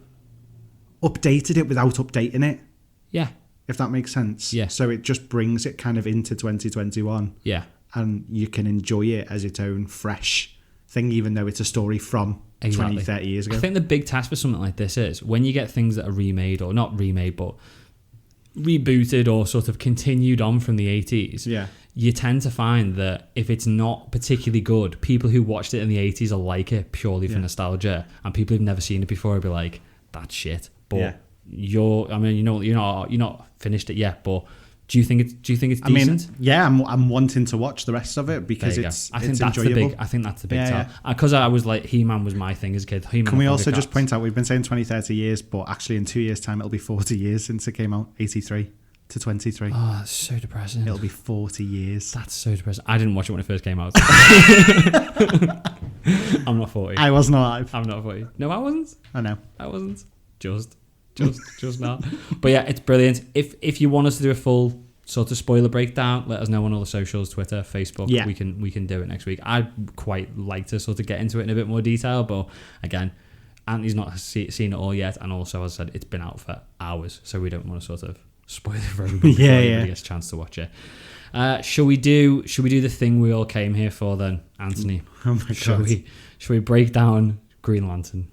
updated it without updating it. Yeah. If that makes sense. Yeah. So it just brings it kind of into 2021. Yeah. And you can enjoy it as its own fresh thing, even though it's a story from 20, 30 years ago. I think the big task for something like this is when you get things that are remade, or not remade, but rebooted or sort of continued on from the 80s, you tend to find that if it's not particularly good, people who watched it in the 80s will like it purely for nostalgia, and people who've never seen it before will be like, that's shit. But you're not finished it yet, but do you think it's decent? I mean, I'm wanting to watch the rest of it because it's enjoyable. I think that's the big tell. Because I was like, He-Man was my thing as a kid. Can we also just point out, we've been saying 20, 30 years, but actually in 2 years' time, it'll be 40 years since it came out, 83 to 23. Oh, that's so depressing. It'll be 40 years. That's so depressing. I didn't watch it when it first came out. I'm not 40. I wasn't alive. I'm not 40. No, I wasn't. I know. I wasn't. Just not. But yeah, it's brilliant. If you want us to do a full sort of spoiler breakdown, let us know on all the socials, Twitter, Facebook. Yeah. We can do it next week. I'd quite like to sort of get into it in a bit more detail, but again, Anthony's not seen it all yet, and also, as I said, it's been out for hours, so we don't want to sort of spoil it for everybody before everybody gets a chance to watch it. Shall we do the thing we all came here for then, Anthony? Oh my God. Shall we break down Green Lantern?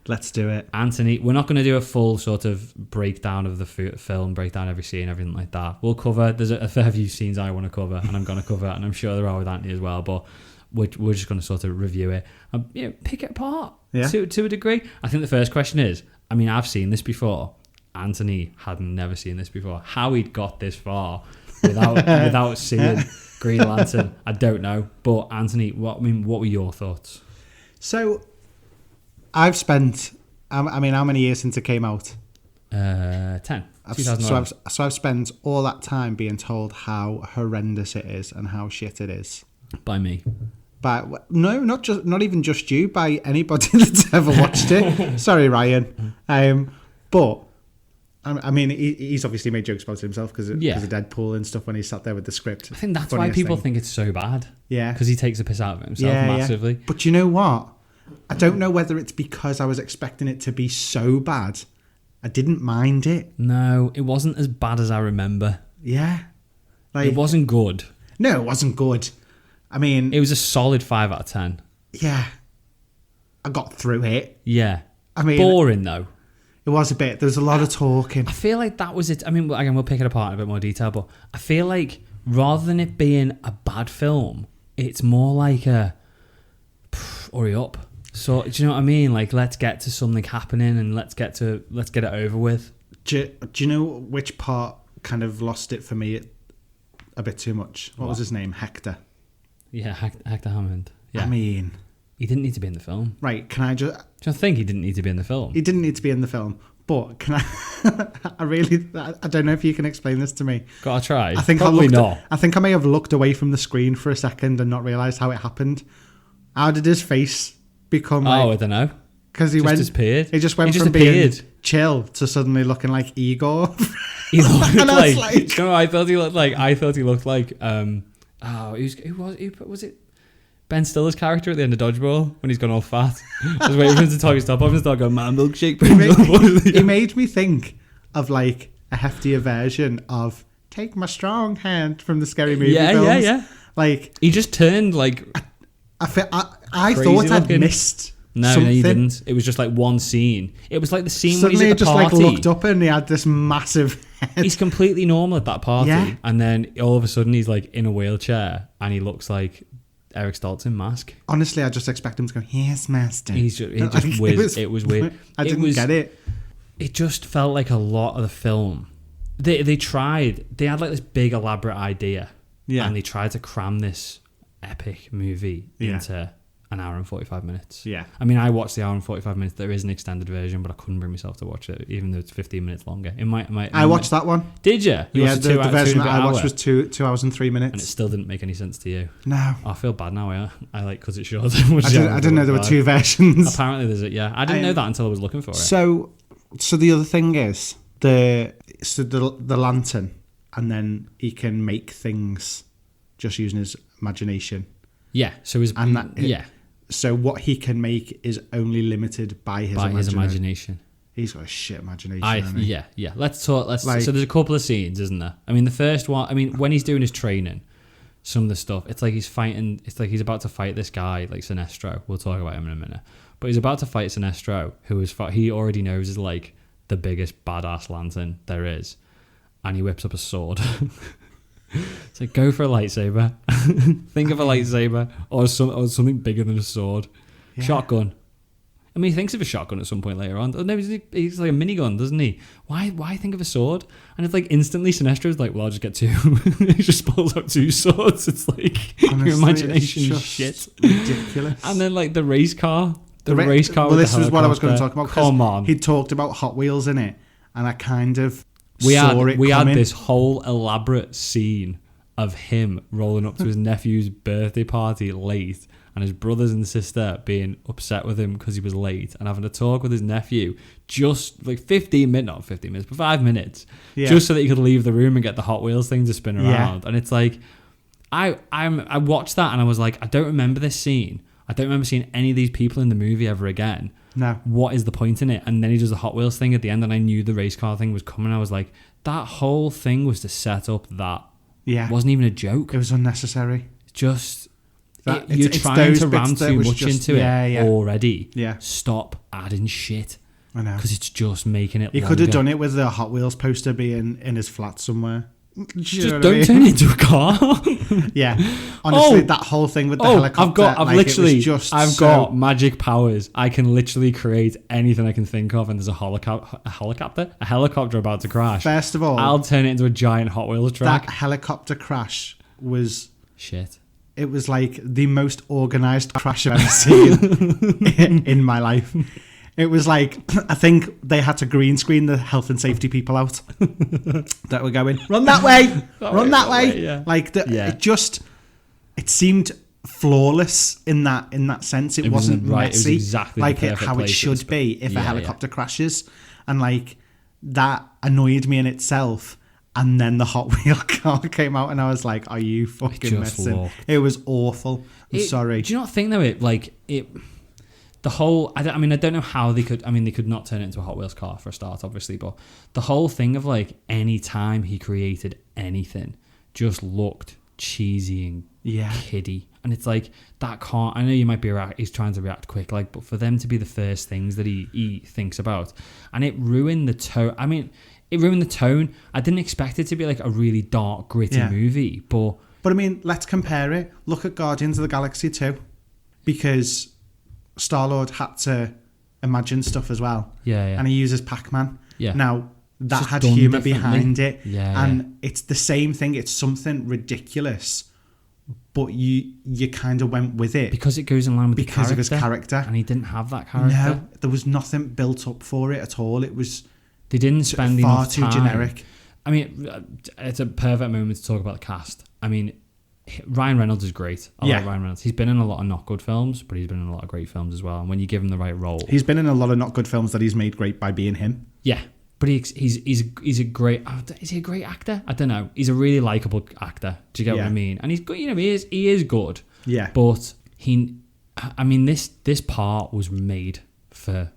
Let's do it. Anthony, we're not going to do a full sort of breakdown of the film, breakdown every scene, everything like that. We'll cover, there's a fair few scenes I want to cover, and I'm going to cover, and I'm sure there are with Anthony as well, but we're just going to sort of review it and pick it apart to a degree. I think the first question is, I mean, I've seen this before. Anthony had never seen this before. How he'd got this far without seeing Green Lantern, I don't know. But Anthony, what were your thoughts? So, I've spent, I mean, how many years since it came out? 10. So I've spent all that time being told how horrendous it is and how shit it is. By me. But no, not even just you. By anybody that's ever watched it. Sorry, Ryan. But I mean, he's obviously made jokes about it himself because of Deadpool and stuff when he sat there with the script. I think that's why people think it's so bad. Yeah, because he takes a piss out of himself massively. Yeah. But you know what? I don't know whether it's because I was expecting it to be so bad. I didn't mind it. No, it wasn't as bad as I remember. Yeah, it wasn't good. No, it wasn't good. I mean, it was a solid 5 out of 10. Yeah, I got through it. Yeah, I mean, boring though. It was a bit. There was a lot of talking. I feel like that was it. I mean, again, we'll pick it apart in a bit more detail, but I feel like rather than it being a bad film, it's more like a hurry up. So, do you know what I mean? Like, let's get to something happening and let's get it over with. Do you know which part kind of lost it for me a bit too much? What was his name? Hector. Yeah, Hector Hammond. Yeah. I mean, he didn't need to be in the film. Right, can I just... Do you think he didn't need to be in the film? He didn't need to be in the film, but can I... I don't know if you can explain this to me. Gotta try. I think Probably not. I think I may have looked away from the screen for a second and not realised how it happened. How did his face become I don't know. Because he disappeared. He just went from being chill to suddenly looking like Igor. He looked like... You know, I thought he looked like... who was it? Ben Stiller's character at the end of Dodgeball when he's gone all fat. I was waiting for him to talk his top off and start going, man, milkshake. He made me think of like a heftier version of Take My Strong Hand from the Scary Movie films. Yeah. Like, he just turned like... I thought I'd missed something. No, you didn't. It was just like one scene. It was like the scene Suddenly when he's at the party. Suddenly he just like looked up and he had this massive head. He's completely normal at that party. And then all of a sudden he's like in a wheelchair and he looks like Eric Stoltz in Mask. Honestly, I just expect him to go, "Yes, master." It was weird. I didn't get it. It just felt like a lot of the film. They tried. They had like this big elaborate idea, and they tried to cram this epic movie into an hour and 45 minutes. Yeah. I mean, I watched the hour and 45 minutes. There is an extended version, but I couldn't bring myself to watch it, even though it's 15 minutes longer. I watched that one. Did you? The version that I watched was 2 hours and 3 minutes. And it still didn't make any sense to you. No. I feel bad now. I like because it's short. I didn't know there were 2 versions. Apparently there's it, yeah. I didn't know that until I was looking for it. So the other thing is, the lantern, and then he can make things just using his imagination. Yeah. So So what he can make is only limited by his imagination. He's got a shit imagination. Yeah. Let's talk. So there's a couple of scenes, isn't there? I mean, the first one. I mean, when he's doing his training, some of the stuff. It's like he's fighting. It's like he's about to fight this guy, like Sinestro. We'll talk about him in a minute. But he's about to fight Sinestro, he already knows is like the biggest badass lantern there is, and he whips up a sword. It's like, go for a lightsaber. Think of a lightsaber or something bigger than a sword. Yeah. Shotgun. I mean, he thinks of a shotgun at some point later on. No, he's like a minigun, doesn't he? Why think of a sword? And it's like instantly Sinestro's like, well, I'll just get 2. He just pulls out 2 swords. It's like, honestly, your imagination is shit. Ridiculous. And then like the race car. Race car. Well, this was what I was going to talk about. Come on. He talked about Hot Wheels in it, and I kind of We had this whole elaborate scene of him rolling up to his nephew's birthday party late, and his brothers and sister being upset with him because he was late, and having a talk with his nephew just like 15 minutes, not 15 minutes, but 5 minutes, just so that he could leave the room and get the Hot Wheels thing to spin around. And it's like, I watched that and I was like, I don't remember this scene. I don't remember seeing any of these people in the movie ever again. No. What is the point in it? And then he does the Hot Wheels thing at the end, and I knew the race car thing was coming. I was like, that whole thing was to set up that. Yeah. It wasn't even a joke. It was unnecessary. Just, you're trying to ram too much into it already. Yeah. Stop adding shit. I know. Because it's just making it He could have done it with the Hot Wheels poster being in his flat somewhere. Just don't turn it into a car. Yeah, honestly, that whole thing with the helicopter. I've got magic powers. I can literally create anything I can think of, and there's a helicopter about to crash. First of all, I'll turn it into a giant Hot Wheels track. That helicopter crash was shit. It was like the most organized crash I've ever seen in my life. It was like, I think they had to green screen the health and safety people out that were going, run that way, run that way. Yeah. Like, it seemed flawless in that sense. It wasn't messy. It was exactly like how it should be if a helicopter crashes. And like, that annoyed me in itself. And then the Hot Wheel car came out and I was like, are you fucking messing? It was awful. I'm sorry. Do you not think though the whole, I don't know how they could not turn it into a Hot Wheels car for a start, obviously, but the whole thing of like any time he created anything just looked cheesy and kiddie. And it's like, that can't, I know you might be he's trying to react quick, like, but for them to be the first things that he thinks about, and it ruined the tone. It ruined the tone. I didn't expect it to be like a really dark, gritty movie, but I mean, let's compare it. Look at Guardians of the Galaxy 2, because Star-Lord had to imagine stuff as well. And he uses Pac-Man. Now, that had humour behind it. And it's the same thing. It's something ridiculous, but you kind of went with it. Because it goes in line with because of his character. And he didn't have that character. No, there was nothing built up for it at all. It was... They didn't spend far enough too time. Generic. I mean, it's a perfect moment to talk about the cast. I mean, Ryan Reynolds is great. I like Ryan Reynolds. He's been in a lot of not good films, but he's been in a lot of great films as well. And when you give him the right role, he's been in a lot of not good films that he's made great by being him. Yeah, but he's a great. Is he a great actor? I don't know. He's a really likable actor. Do you get what I mean? And he's good. You know, he is good. Yeah. But this part was made for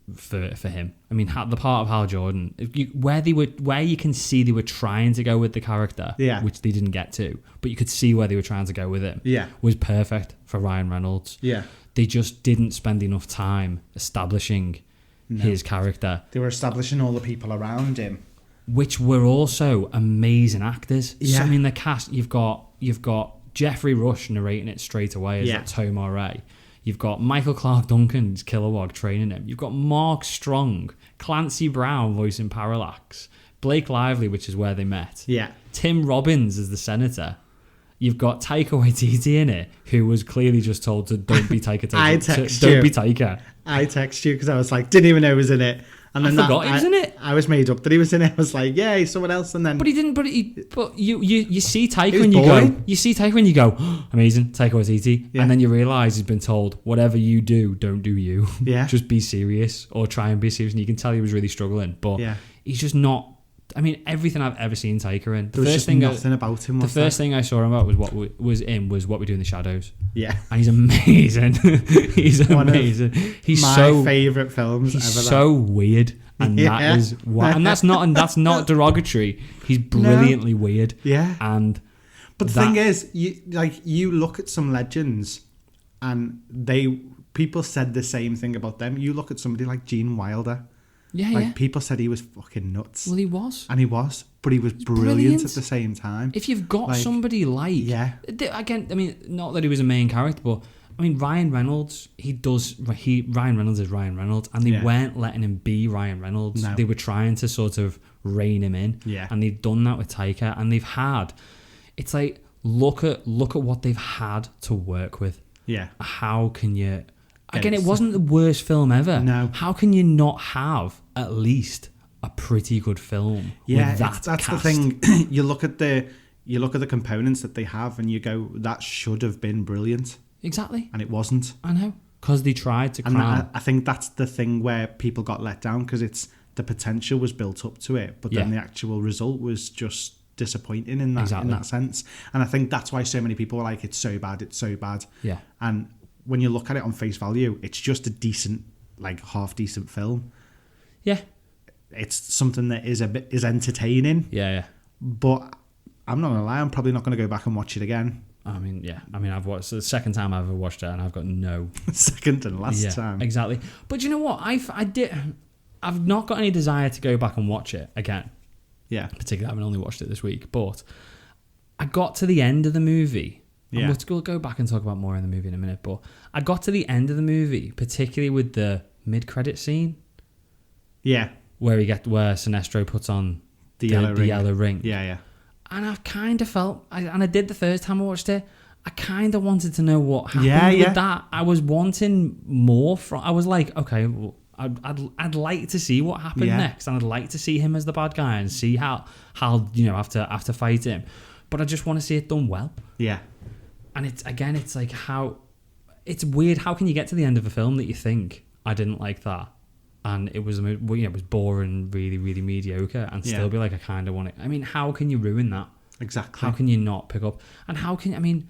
him. I mean, the part of Hal Jordan, where you can see they were trying to go with the character, which they didn't get to, but you could see where they were trying to go with him. Was perfect for Ryan Reynolds. They just didn't spend enough time establishing his character. They were establishing all the people around him, which were also amazing actors. So, I mean, the cast, you've got Jeffrey Rush narrating it straight away as Tomar Ray. You've got Michael Clark Duncan's Kilowog training him. You've got Mark Strong, Clancy Brown voicing Parallax, Blake Lively, which is where they met. Tim Robbins as the senator. You've got Taika Waititi in it, who was clearly just told to don't be Taika. Don't be Taika. I text you because I was like, didn't even know he was in it. And then I forgot he was in it. I was made up that he was in it. I was like, yeah, he's someone else. And then, but he didn't. But you see Taika when you go. You see Taika when you go. Oh, amazing, Taika Waititi. And then you realise he's been told, whatever you do, don't do you. Just be serious or try and be serious. And you can tell he was really struggling. But he's just not. I mean, everything I've ever seen Taika in. There was just nothing about him. The first thing I saw him about was What We Do in the Shadows. Yeah, and he's amazing. He's amazing. He's my favourite films. He's ever so weird, and that is why. And that's not derogatory. He's brilliantly weird. Yeah, but the thing is, you look at some legends, and people said the same thing about them. You look at somebody like Gene Wilder. People said he was fucking nuts. Well, he was. And he was. But he was brilliant at the same time. If you've got somebody like... Yeah. Again, I mean, not that he was a main character, but... I mean, Ryan Reynolds, Ryan Reynolds is Ryan Reynolds, and they weren't letting him be Ryan Reynolds. No. They were trying to sort of rein him in. Yeah. And they've done that with Taika, and they've had... It's like, look at what they've had to work with. Yeah. How can you... Again, it wasn't the worst film ever. No. How can you not have at least a pretty good film with that that's cast? the thing. You look at you look at the components that they have and you go, that should have been brilliant. Exactly. And it wasn't. I know. Because they tried to And cram. I think that's the thing where people got let down, because the potential was built up to it, but then the actual result was just disappointing in that sense. And I think that's why so many people were like, it's so bad. Yeah. And when you look at it on face value, it's just a decent, like half decent film. Yeah. It's something that is entertaining. Yeah. But I'm not gonna lie, I'm probably not gonna go back and watch it again. I mean, I've watched the second time I've ever watched it, and I've got no second and last time. Exactly. But you know what? I've not got any desire to go back and watch it again. Yeah. Particularly, having only watched it this week. But I got to the end of the movie. Yeah. We'll go back and talk about more in the movie in a minute. But I got to the end of the movie, particularly with the mid-credit scene. Yeah. Where Sinestro puts on the yellow ring. Yeah. And I've kind of felt, and I did the first time I watched it, I kind of wanted to know what happened with that. I was wanting more from. I was like, okay, well, I'd like to see what happened next, and I'd like to see him as the bad guy and see how have to fight him, but I just want to see it done well. Yeah. And it's like it's weird. How can you get to the end of a film that you think, I didn't like that, and it was it was boring, really, really mediocre, and still be like, I kind of want it. I mean, how can you ruin that? Exactly. How can you not pick up? And how can, I mean,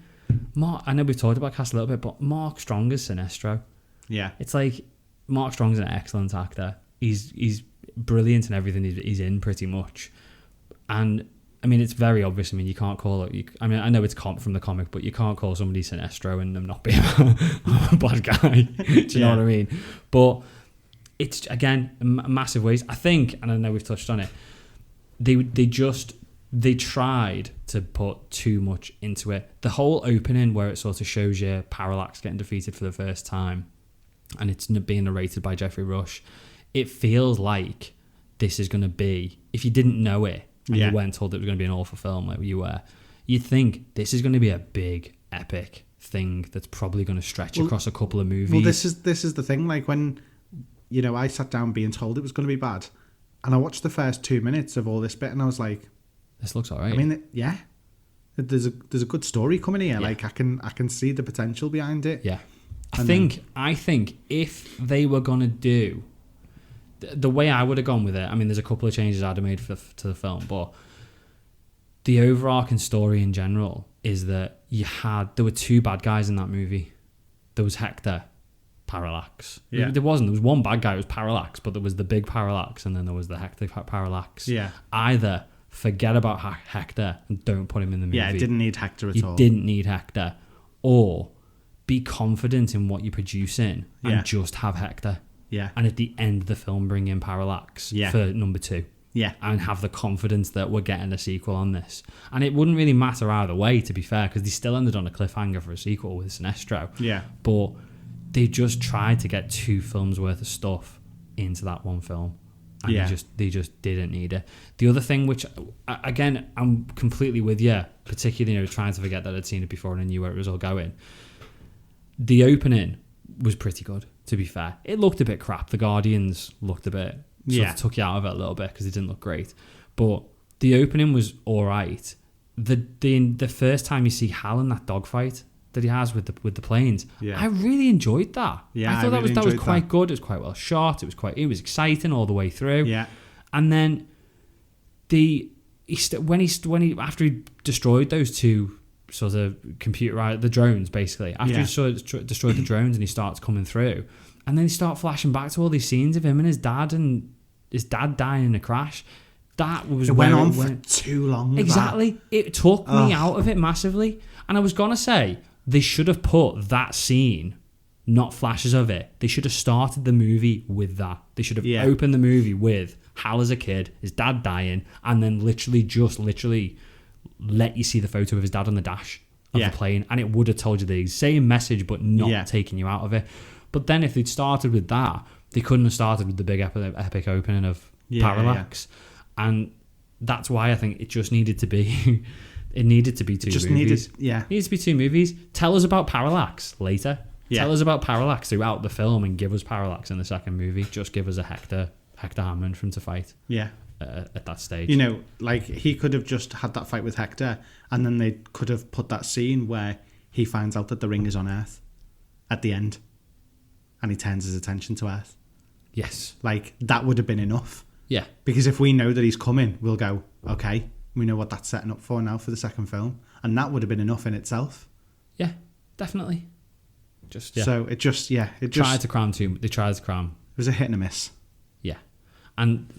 Mark, I know we've talked about Cast a little bit, but Mark Strong is Sinestro. Yeah. It's like, Mark Strong's an excellent actor. He's brilliant in everything he's in, pretty much. And I mean, it's very obvious. I mean, you can't call it. I mean, I know it's from the comic, but you can't call somebody Sinestro and them not being a bad guy. Do you know what I mean? But it's, again, massive ways. I think, and I know we've touched on it, they tried to put too much into it. The whole opening where it sort of shows you Parallax getting defeated for the first time, and it's being narrated by Jeffrey Rush, it feels like this is going to be, if you didn't know it and you weren't told it was going to be an awful film like you were, you'd think this is going to be a big, epic thing that's probably going to stretch across a couple of movies. Well, this is the thing. Like, when I sat down being told it was going to be bad, and I watched the first 2 minutes of all this bit, and I was like, this looks alright. I mean, there's a good story coming here. Yeah. Like, I can see the potential behind it. Yeah. I think if they were going to do the way I would have gone with it, I mean, there's a couple of changes I'd have made to the film, but the overarching story in general is that there were two bad guys in that movie. There was Hector, Parallax. Yeah. There was one bad guy, it was Parallax, but there was the big Parallax, and then there was the Hector Parallax. Yeah. Either forget about Hector and don't put him in the movie. Yeah, it didn't need Hector at all. You didn't need Hector. Or be confident in what you're producing and just have Hector. Yeah. And at the end of the film, bring in Parallax for number 2. Yeah. And have the confidence that we're getting a sequel on this. And it wouldn't really matter either way, to be fair, because they still ended on a cliffhanger for a sequel with Sinestro. Yeah. But they just tried to get 2 films worth of stuff into that one film. And they just didn't need it. The other thing, which, again, I'm completely with you, particularly trying to forget that I'd seen it before and I knew where it was all going. The opening was pretty good, to be fair. It looked a bit crap. The Guardians looked a bit... sort of took you out of it a little bit because it didn't look great. But the opening was all right. The first time you see Hal in that dogfight that he has with the planes, I really enjoyed that. Yeah, I thought that was quite good. It was quite well shot. It was exciting all the way through. Yeah. And then after he destroyed those 2 sort of the drones, basically, after he destroyed the drones and he starts coming through, and then he start flashing back to all these scenes of him and his dad dying in a crash. That was it went on for too long. Exactly. It took me out of it massively. And I was going to say, they should have put that scene, not flashes of it. They should have started the movie with that. They should have opened the movie with Hal as a kid, his dad dying, and then literally let you see the photo of his dad on the dash of the plane. And it would have told you the same message, but not taking you out of it. But then if they'd started with that, they couldn't have started with the big epic opening of Parallax. Yeah. And that's why I think it just needed to be... It needed to be 2 movies. It needs to be 2 movies. Tell us about Parallax later. Yeah. Tell us about Parallax throughout the film and give us Parallax in the second movie. Just give us a Hector Hammond for him to fight. Yeah. at that stage. You know, like he could have just had that fight with Hector, and then they could have put that scene where he finds out that the ring is on Earth at the end, and he turns his attention to Earth. Yes. Like, that would have been enough. Yeah. Because if we know that he's coming, we'll go, okay, we know what that's setting up for now for the second film. And that would have been enough in itself. Yeah, definitely. So it just They tried to cram. It was a hit and a miss. Yeah. And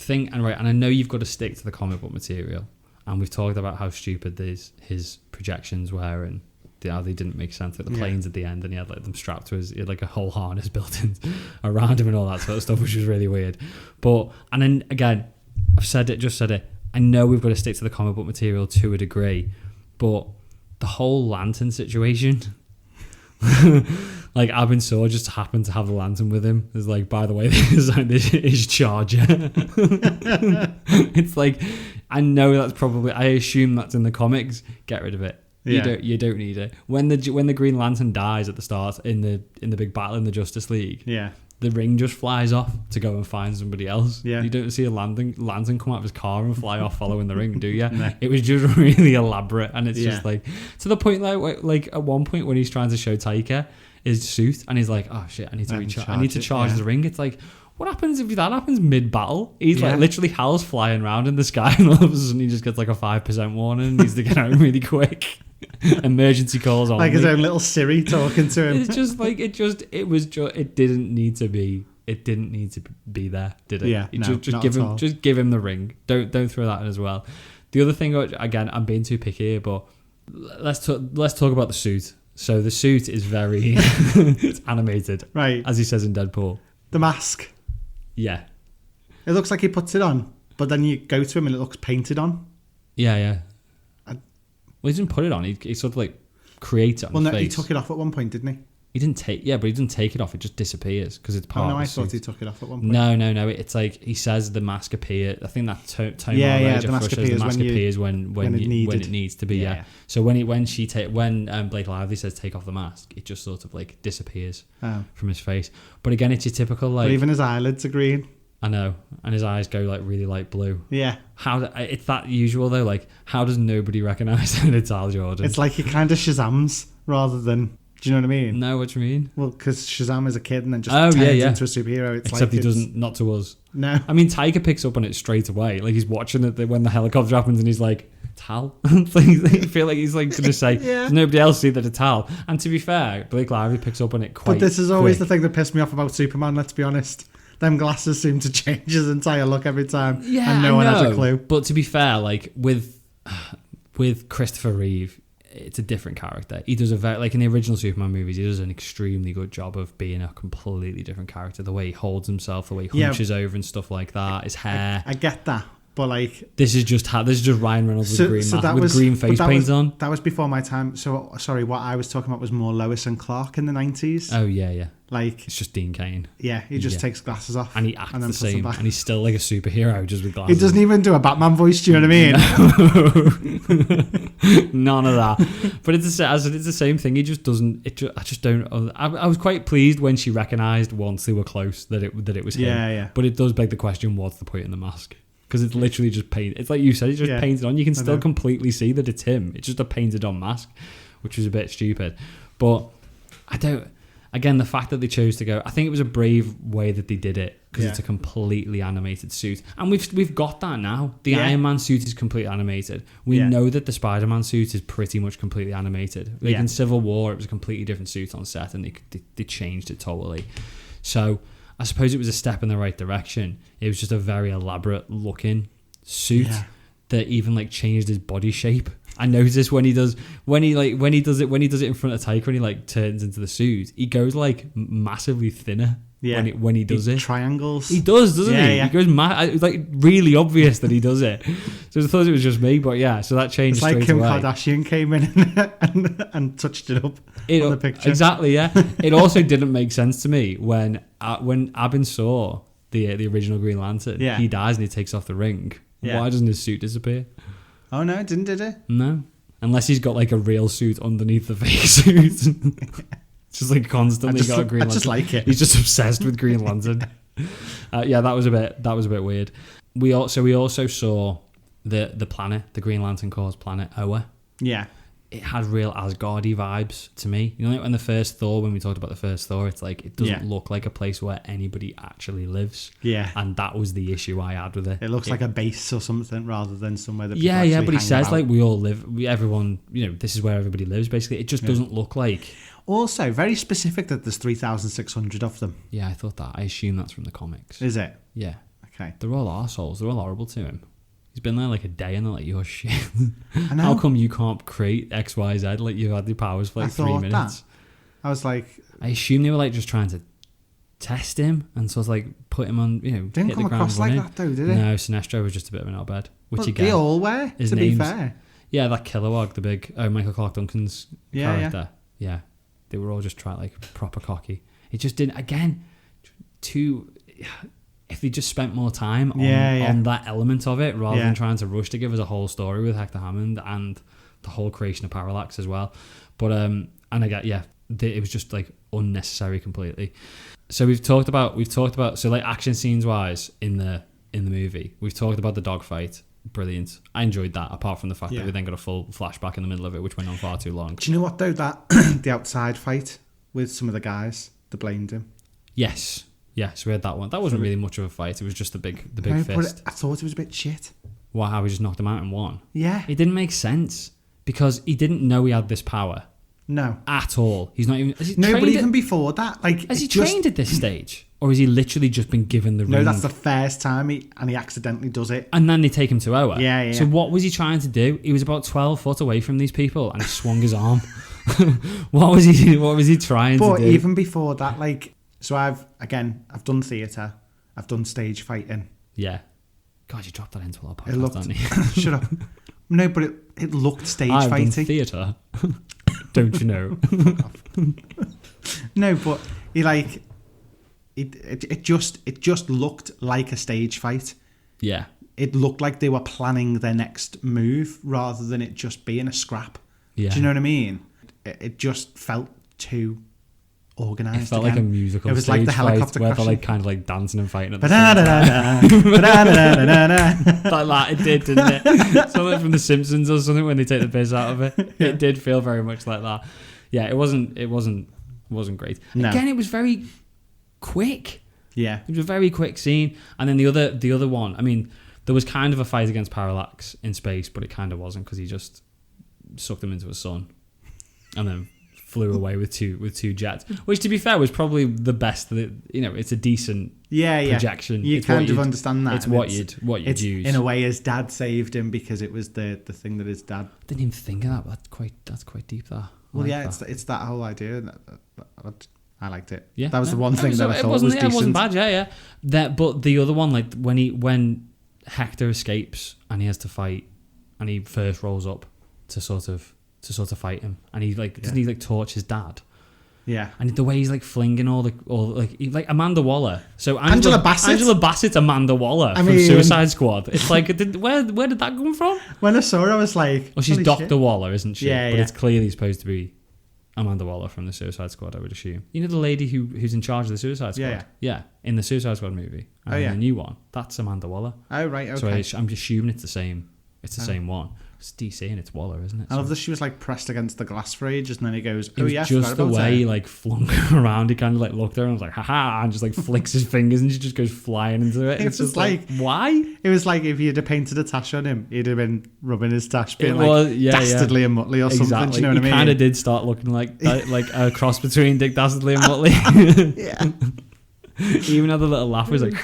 and I know you've got to stick to the comic book material. And we've talked about how stupid his projections were and how they didn't make sense. Like the planes at the end, and he had like them strapped to he had like a whole harness built in around him and all that sort of stuff, which was really weird. And then again, I've said it. I know we've got to stick to the comic book material to a degree, but the whole lantern situation, like Abin Saw just happened to have the lantern with him. It's like, by the way, this is Charger. It's like, I know that's probably, I assume that's in the comics. Get rid of it. Yeah. You don't need it. When the Green Lantern dies at the start in the big battle in the Justice League, the ring just flies off to go and find somebody else. Yeah. You don't see a lantern come out of his car and fly off following the ring, do you? No. It was just really elaborate, and it's just like to the point like at one point when he's trying to show Taika his suit, and he's like, oh shit, I need to charge the ring. It's like, what happens if that happens mid-battle? He's like literally Hal's flying around in the sky, and all of a sudden he just gets like a 5% warning and needs to get home really quick. Emergency calls on like his own little Siri talking to him. It's just like it didn't need to be there, did it? Yeah, just give him the ring. Don't throw that in as well. The other thing, again, I'm being too picky here, but let's talk about the suit. So the suit is very it's animated, right? As he says in Deadpool. The mask. Yeah. It looks like he puts it on, but then you go to him and it looks painted on. Yeah. Well, he didn't put it on. He sort of like creates it on the face. He took it off at one point, didn't he? He didn't take... Yeah, but he didn't take it off. It just disappears because it's part of the suit. I thought he took it off at one point. No. It's like he says the mask appears. I think that tone the mask appears when it needs to be. Yeah. So when Blake Lively says take off the mask, it just sort of like disappears from his face. But again, it's your typical like... But even his eyelids are green. I know, and his eyes go like really light blue. Yeah. It's that usual though. Like, how does nobody recognise that it's Hal Jordan? It's like he kind of Shazams rather than. Do you know what I mean? No, what do you mean? Well, because Shazam is a kid and then just turns into a superhero. Except he doesn't. Not to us. No. I mean, Tiger picks up on it straight away. Like he's watching it when the helicopter happens, and he's like, "It's Hal." I feel like he's like going to say, "Does nobody else see that it's Hal?" And to be fair, Blake Lively picks up on it quite. But this is always quick. the thing that pissed me off about Superman. Let's be honest. Them glasses seem to change his entire look every time. Yeah, and no one has a clue. But to be fair, like with Christopher Reeve, it's a different character. He does a very, like in the original Superman movies, he does an extremely good job of being a completely different character. The way he holds himself, the way he hunches over and stuff like that, his hair. I get that. But like this is just Ryan Reynolds with green face paint on. That was before my time. So sorry, what I was talking about was more Lois and Clark in the 90s. Oh yeah. Like it's just Dean Cain. Yeah, he just takes glasses off and he acts the same, and he's still like a superhero just with glasses. He doesn't even do a Batman voice. Do you know what I mean? None of that. But it's the same thing. He just doesn't. I just don't. I was quite pleased when she recognised once they were close that it was him. Yeah. But it does beg the question: what's the point in the mask? Because it's literally just paint. It's like you said, it's just painted on. You can still completely see that it's him. It's just a painted on mask, which was a bit stupid. But I don't. Again, the fact that they chose to go, I think it was a brave way that they did it because it's a completely animated suit, and we've got that now. The Iron Man suit is completely animated. We know that the Spider-Man suit is pretty much completely animated. Like in Civil War, it was a completely different suit on set, and they changed it totally. So I suppose it was a step in the right direction. It was just a very elaborate looking suit that even like changed his body shape. I noticed when he does it in front of Taika and he like turns into the suit, he goes like massively thinner. Yeah. When he does it. Triangles. He does, doesn't he? Yeah. He goes mad. It's like really obvious that he does it. So I thought it was just me, but yeah, so that changed straight away. It's like Kim Kardashian came in and touched it up on the picture. Exactly, yeah. It also didn't make sense to me when Abin saw the original Green Lantern. Yeah. He dies and he takes off the ring. Yeah. Why doesn't his suit disappear? Oh no, did it? No. Unless he's got like a real suit underneath the fake suit. Just like constantly got a Green Lantern. I just like it. He's just obsessed with Green Lantern. Yeah, that was a bit weird. We also saw the planet, the Green Lantern Corps planet, Oa. Yeah. It had real Asgardy vibes to me. You know, like when when we talked about the first Thor, it's like it doesn't look like a place where anybody actually lives. Yeah. And that was the issue I had with it. It looks like a base or something rather than somewhere that people actually but he says about. like we all live, everyone, you know, this is where everybody lives. Basically, it just doesn't look like. Also, very specific that there's 3,600 of them. Yeah, I thought that. I assume that's from the comics. Is it? Yeah. Okay. They're all arseholes. They're all horrible to him. He's been there like a day and they're like, you're shit. I know. How come you can't create X, Y, Z? Like you've had your powers for like 3 minutes. I was like... I assume they were like just trying to test him and sort of like put him on, you know, Didn't hit come the ground across running. like that though, did it? No, Sinestro was just a bit of an knobhead. Which again... They all were, his to be name's- fair. Yeah, that Kilowog, the big Michael Clark Duncan's character. Yeah. They were all just trying like proper cocky. It just didn't, again, if they just spent more time on that element of it rather than trying to rush to give us a whole story with Hector Hammond and the whole creation of Parallax as well. But, and I get, it was just like unnecessary completely. So we've talked about, so like action scenes wise in the movie, we've talked about the dogfight. Brilliant. I enjoyed that, apart from the fact that we then got a full flashback in the middle of it, which went on far too long. Do you know what though? That the outside fight with some of the guys that blamed him. Yes, we had that one. That wasn't really much of a fight. It was just the big No, fist. but I thought it was a bit shit. How he just knocked him out and won. Yeah. It didn't make sense because he didn't know he had this power. No. At all. He's not even. No, but even before that, like, has he trained at this stage, or has he literally just been given the ring? No, that's the first time he accidentally does it. And then they take him to Oa. Yeah. So what was he trying to do? He was about 12 foot away from these people, and he swung his arm. What was he trying to do? But even before that, like, so I've done theatre, I've done stage fighting. Yeah. God, you dropped that into our podcast, It looked, didn't you? Shut up. No, but it looked stage I've fighting. done theatre. Don't you know? No, but he like it just looked like a stage fight. Yeah. It looked like they were planning their next move rather than it just being a scrap. Yeah. Do you know what I mean? It just felt too organised. It felt like a musical. It was like the helicopter where crashing. they're like kind of like dancing and fighting at the same time. Like that, it did, didn't it? Something from The Simpsons or something when they take the piss out of it. It did feel very much like that. Yeah, it wasn't great. No. Again, it was very quick. Yeah. It was a very quick scene. And then the other one, I mean, there was kind of a fight against Parallax in space, but it kind of wasn't because he just sucked him into a sun and then flew away with two jets, which to be fair was probably the best. It's a decent projection. You kind of understand that. It's what you'd use. In a way, his dad saved him because it was the thing that his dad. Didn't even think of that. But that's quite deep. That. It's that whole idea. I liked it. Yeah, that was the one thing that I thought was decent. It wasn't bad. Yeah. But the other one, like when Hector escapes and he has to fight, and he first rolls up to sort of fight him, and he doesn't he torch his dad? Yeah. And the way he's like flinging all like Amanda Waller. So Angela Bassett's Amanda Waller from Suicide Squad. It's like where did that come from? When I saw her, I was like, well, she's Dr. Waller, isn't she? Yeah, but it's clearly supposed to be Amanda Waller from the Suicide Squad, I would assume. You know the lady who's in charge of the Suicide Squad? Yeah. In the Suicide Squad movie. And the new one. That's Amanda Waller. Oh, right, okay. So I'm assuming it's the same. It's the same one. It's DC and it's Waller, isn't it? I love that she was like pressed against the glass for ages, and then he goes, it was just the way he like flung her around. He kind of like looked at her and was like, haha, and just like flicks his fingers and she just goes flying into it. It's just like, why? It was like if you'd have painted a tash on him, he'd have been rubbing his tash, being Dastardly and Muttley or something. Do you know what I mean? He kind of did start looking like a cross between Dick Dastardly and Muttley. Yeah. He even had a little laugh. He was like...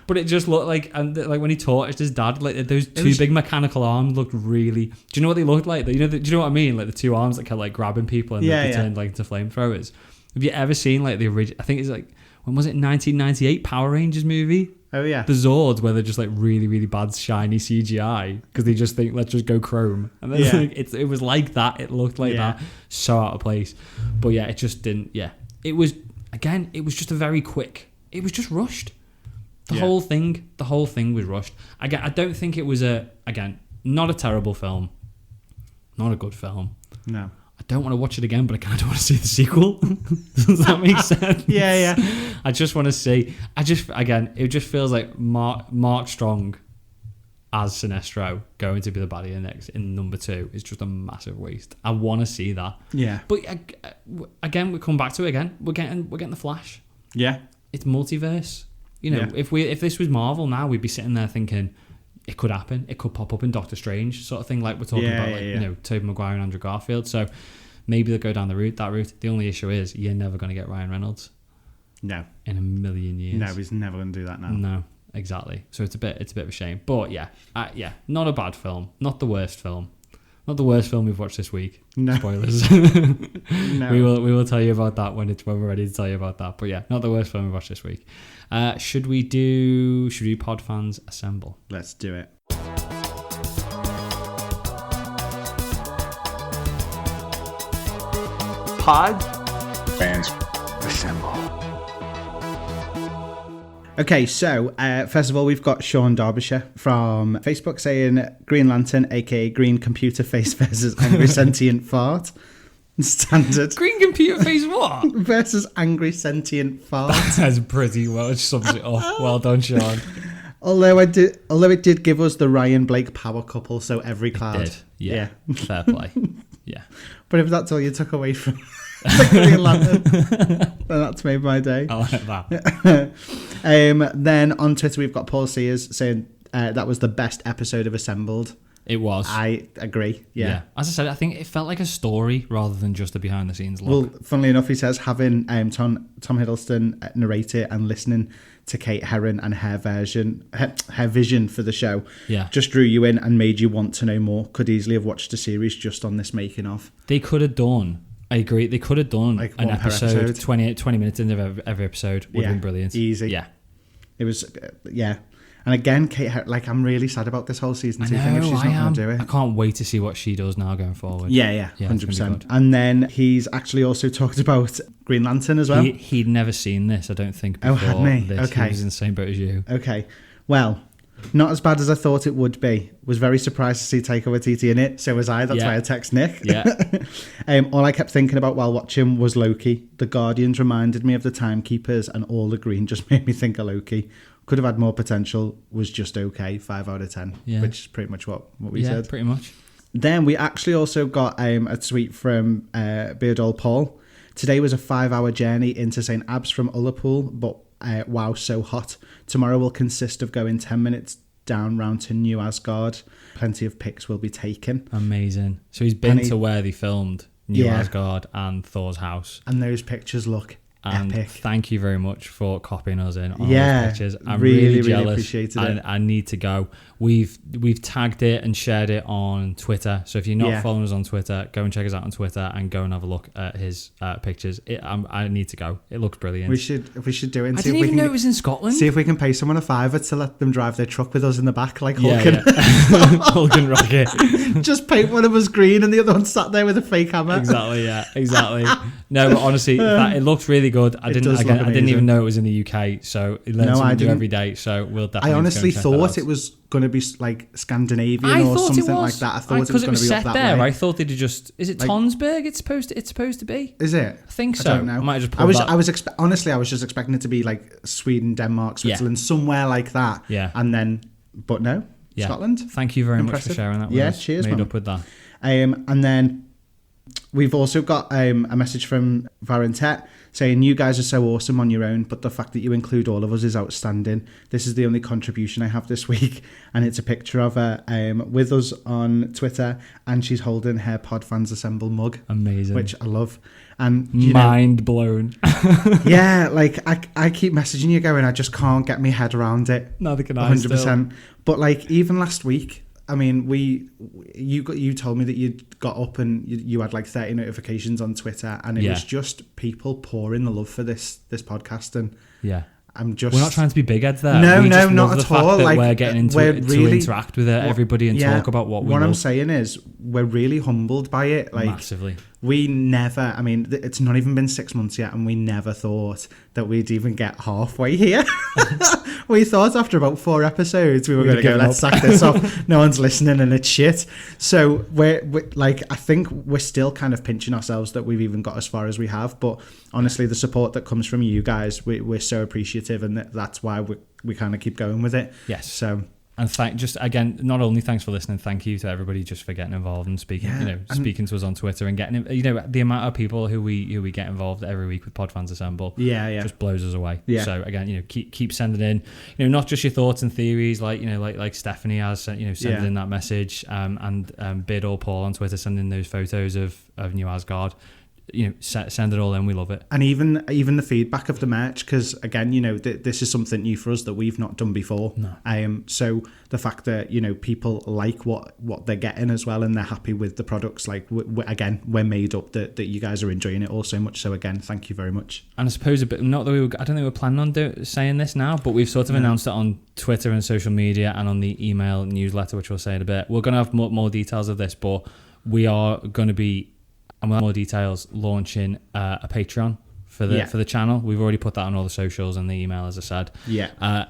But it just looked like, and like when he torched his dad, like those two big mechanical arms looked really. Do you know what they looked like? Do you know what I mean? Like the two arms that kept like grabbing people and they turned like into flamethrowers. Have you ever seen like the original? I think it's like, when was it? 1998 Power Rangers movie. Oh yeah. The Zords, where they're just like really really bad shiny CGI because they just think let's just go chrome, and then like, it was like that. It looked like that, so out of place. But yeah, it just didn't. Yeah, it was just a very quick. It was just rushed. The whole thing was rushed. I don't think it was not a terrible film, not a good film. No. I don't want to watch it again, but I kind of want to see the sequel. Does that make sense? Yeah. I just want to see. It just feels like Mark Strong as Sinestro going to be the baddie in number 2 is just a massive waste. I want to see that. Yeah. But again, we come back to it again. We're getting the Flash. Yeah. It's multiverse. If this was Marvel now, we'd be sitting there thinking it could happen. It could pop up in Doctor Strange, sort of thing, like we're talking about, Tobey Maguire and Andrew Garfield. So maybe they'll go down that route. The only issue is you're never going to get Ryan Reynolds. No. In a million years. No, he's never going to do that now. No. Exactly. So it's a bit of a shame. But not a bad film. Not the worst film. Not the worst film we've watched this week. No. Spoilers. No. We will tell you about that when we're ready to tell you about that. But yeah, not the worst film we've watched this week. Should we Pod Fans Assemble? Let's do it. Pod Fans Assemble. Okay, so first of all, we've got Sean Derbyshire from Facebook saying Green Lantern, aka Green Computer Face versus Angry Sentient Fart. Standard. Green Computer Face what? Versus Angry Sentient Fart. That's pretty well. It sums it up. Well done, Sean. Although it did give us the Ryan Blake power couple, so every cloud. It did. Yeah. Fair play. Yeah. But if that's all you took away from the Green Lantern, then that's made my day. I like that. Then on Twitter, we've got Paul Sears saying that was the best episode of Assembled. It was. I agree. Yeah. As I said, I think it felt like a story rather than just a behind-the-scenes look. Well, funnily enough, he says having Tom Hiddleston narrate it and listening to Kate Herron and her vision for the show just drew you in and made you want to know more. Could easily have watched a series just on this making of. They could have done. I agree. They could have done like an episode. 20 minutes into every episode would have been brilliant. Easy. Yeah. It was, And again, Kate, I'm really sad about this whole season 2 thing if she's not going to do it. I can't wait to see what she does now going forward. Yeah, 100%. And then he's actually also talked about Green Lantern as well. He'd never seen this, I don't think, before this. Okay. He was in the same boat as you. Okay. Well, not as bad as I thought it would be. Was very surprised to see Taika Waititi in it. So was I. That's why I text Nick. Yeah. All I kept thinking about while watching was Loki. The Guardians reminded me of the Timekeepers, and all the green just made me think of Loki. Could have had more potential, was just okay, 5 out of 10, which is pretty much what we said. Yeah, pretty much. Then we actually also got a tweet from Beardall Paul. Today was a 5-hour journey into St. Abs from Ullapool, but wow, so hot. Tomorrow will consist of going 10 minutes down round to New Asgard. Plenty of pics will be taken. Amazing. So he's been to where they filmed New Asgard and Thor's house. And those pictures look and epic. Thank you very much for copying us in on those pictures. I'm really jealous. Really appreciated it. I need to go. We've tagged it and shared it on Twitter. So if you're not following us on Twitter, go and check us out on Twitter and go and have a look at his pictures. I need to go. It looks brilliant. We should do it. And I didn't even know it was in Scotland. See if we can pay someone a $5 to let them drive their truck with us in the back, like Hulk and Hulk and Rocket. Just paint one of us green and the other one sat there with a fake hammer. Exactly. No, but honestly, it looked really good. I didn't even know it was in the UK, so it learns something new every day. So we'll definitely. I honestly thought it was going to be like Scandinavian or something like that. I thought it was going to be up that there. way. I thought they'd just. Is it like, Tonsberg? It's supposed to be. Is it? I think so. I don't know. I might have just honestly, I was just expecting it to be like Sweden, Denmark, Switzerland, somewhere like that. Yeah. And then, but no, Scotland. Thank you very much for sharing that with us. Cheers, made man. up with that. And then we've also got a message from Varentet saying, you guys are so awesome on your own, but the fact that you include all of us is outstanding. This is the only contribution I have this week. And it's a picture of her with us on Twitter, and she's holding her Pod Fans Assemble mug. Amazing. Which I love. And mind blown. Yeah, like I keep messaging you going, I just can't get my head around it. Neither can I 100%. Still. But like even last week, I mean, you told me that you'd got up and you had like 30 notifications on Twitter, and it was just people pouring the love for this podcast. And we're not trying to be big heads there. No, not at all. Like we're getting into it to interact with everybody and talk about what we love. I'm saying is we're really humbled by it. Like, massively. We never, I mean, it's not even been 6 months yet, and we never thought that we'd even get halfway here. We thought after about 4 episodes we were going to go, let's sack this off. No one's listening and it's shit. So we're like, I think we're still kind of pinching ourselves that we've even got as far as we have. But honestly, the support that comes from you guys, we're so appreciative, and that's why we kind of keep going with it. Yes. So. And just again, not only thanks for listening, thank you to everybody just for getting involved and speaking, speaking to us on Twitter and getting, the amount of people who we get involved every week with Podfans Assemble, just blows us away. Yeah. So again, keep sending in, not just your thoughts and theories, like Stephanie has, sending in that message, and Bid or Paul on Twitter sending those photos of New Asgard. Send it all in. We love it. And even the feedback of the merch, because again, this is something new for us that we've not done before. No. So the fact that people like what they're getting as well, and they're happy with the products. Like again, we're made up that you guys are enjoying it all so much. So again, thank you very much. And I suppose not that I don't think we're planning on saying this now, but we've sort of announced it on Twitter and social media and on the email newsletter, which we'll say in a bit. We're going to have more details of this, but we are going to be. And we'll have more details launching a Patreon for the channel. We've already put that on all the socials and the email, as I said. Yeah.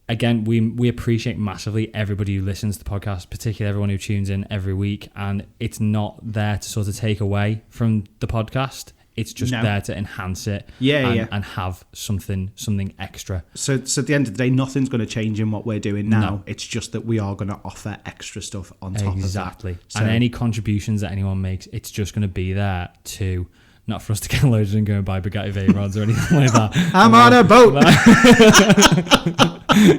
Again, we appreciate massively everybody who listens to the podcast, particularly everyone who tunes in every week. And it's not there to sort of take away from the podcast. It's just there to enhance it and have something extra. So at the end of the day, nothing's going to change in what we're doing now. No. It's just that we are going to offer extra stuff on top of that. Exactly. So, and any contributions that anyone makes, it's just going to be there to... Not for us to get loaded and go and buy Bugatti Veyrons or anything like that. I'm on a boat.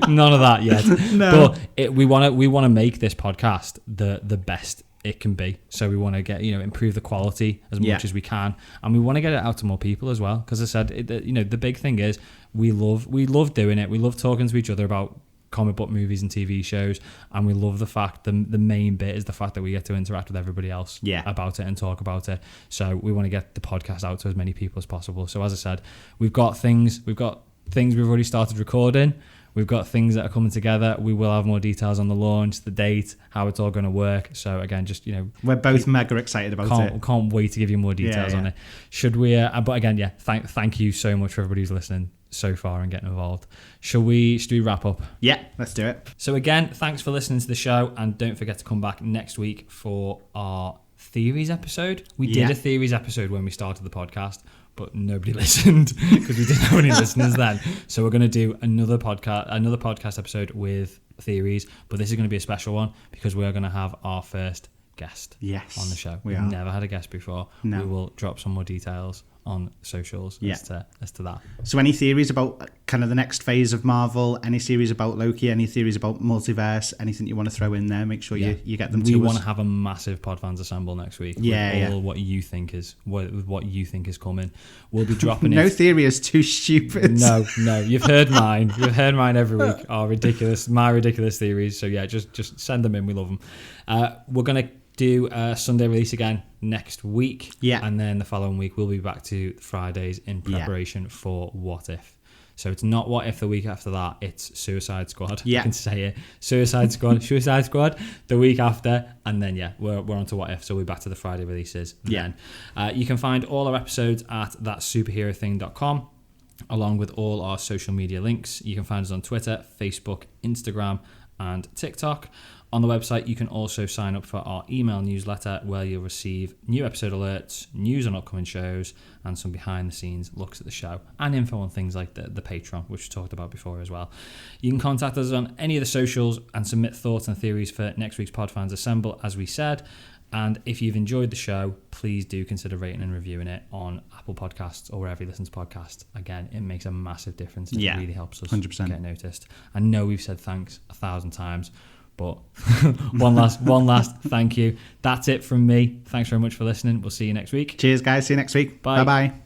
None of that yet. No. But we want to make this podcast the best it can be. So we want to get improve the quality as much as we can, and we want to get it out to more people as well. Because I said, the big thing is we love doing it. We love talking to each other about comic book movies and TV shows, and we love the fact the main bit is the fact that we get to interact with everybody else about it and talk about it. So we want to get the podcast out to as many people as possible. So as I said, we've got things we've already started recording. We've got things that are coming together. We will have more details on the launch, the date, how it's all going to work. So again, just we're both mega excited about it. Can't wait to give you more details on it. Should we? But again, thank you so much for everybody who's listening so far and getting involved. Should we wrap up? Yeah, let's do it. So again, thanks for listening to the show, and don't forget to come back next week for our theories episode. We did a theories episode when we started the podcast, but nobody listened because we didn't have any listeners then. So we're going to do another podcast episode with theories, but this is going to be a special one because we are going to have our first guest on the show. We've never had a guest before. No. We will drop some more details on socials as to that. So any theories about kind of the next phase of Marvel, any theories about Loki, any theories about multiverse, anything you want to throw in there, make sure you get them to us. We want to have a massive Podfans Assemble next week with all what you think is coming. We'll be dropping No theory is too stupid. No, you've heard mine. You've heard mine every week. My ridiculous theories. So yeah, just send them in. We love them. We're going to do a Sunday release again next week, and then the following week we'll be back to Fridays in preparation for What If. So it's not What If the week after that, it's Suicide Squad. I can say it. Suicide Squad the week after, and then we're on to What If, so we're back to the Friday releases then. You can find all our episodes at thatsuperherothing.com, along with all our social media links. You can find us on Twitter, Facebook, Instagram and TikTok. On the website, you can also sign up for our email newsletter where you'll receive new episode alerts, news on upcoming shows, and some behind-the-scenes looks at the show, and info on things like the Patreon, which we talked about before as well. You can contact us on any of the socials and submit thoughts and theories for next week's Podfans Assemble, as we said. And if you've enjoyed the show, please do consider rating and reviewing it on Apple Podcasts or wherever you listen to podcasts. Again, it makes a massive difference. It really helps us 100%. Get noticed. I know we've said thanks 1,000 times, but one last thank you. That's it from me. Thanks very much for listening. We'll see you next week. Cheers, guys. See you next week. Bye. Bye-bye.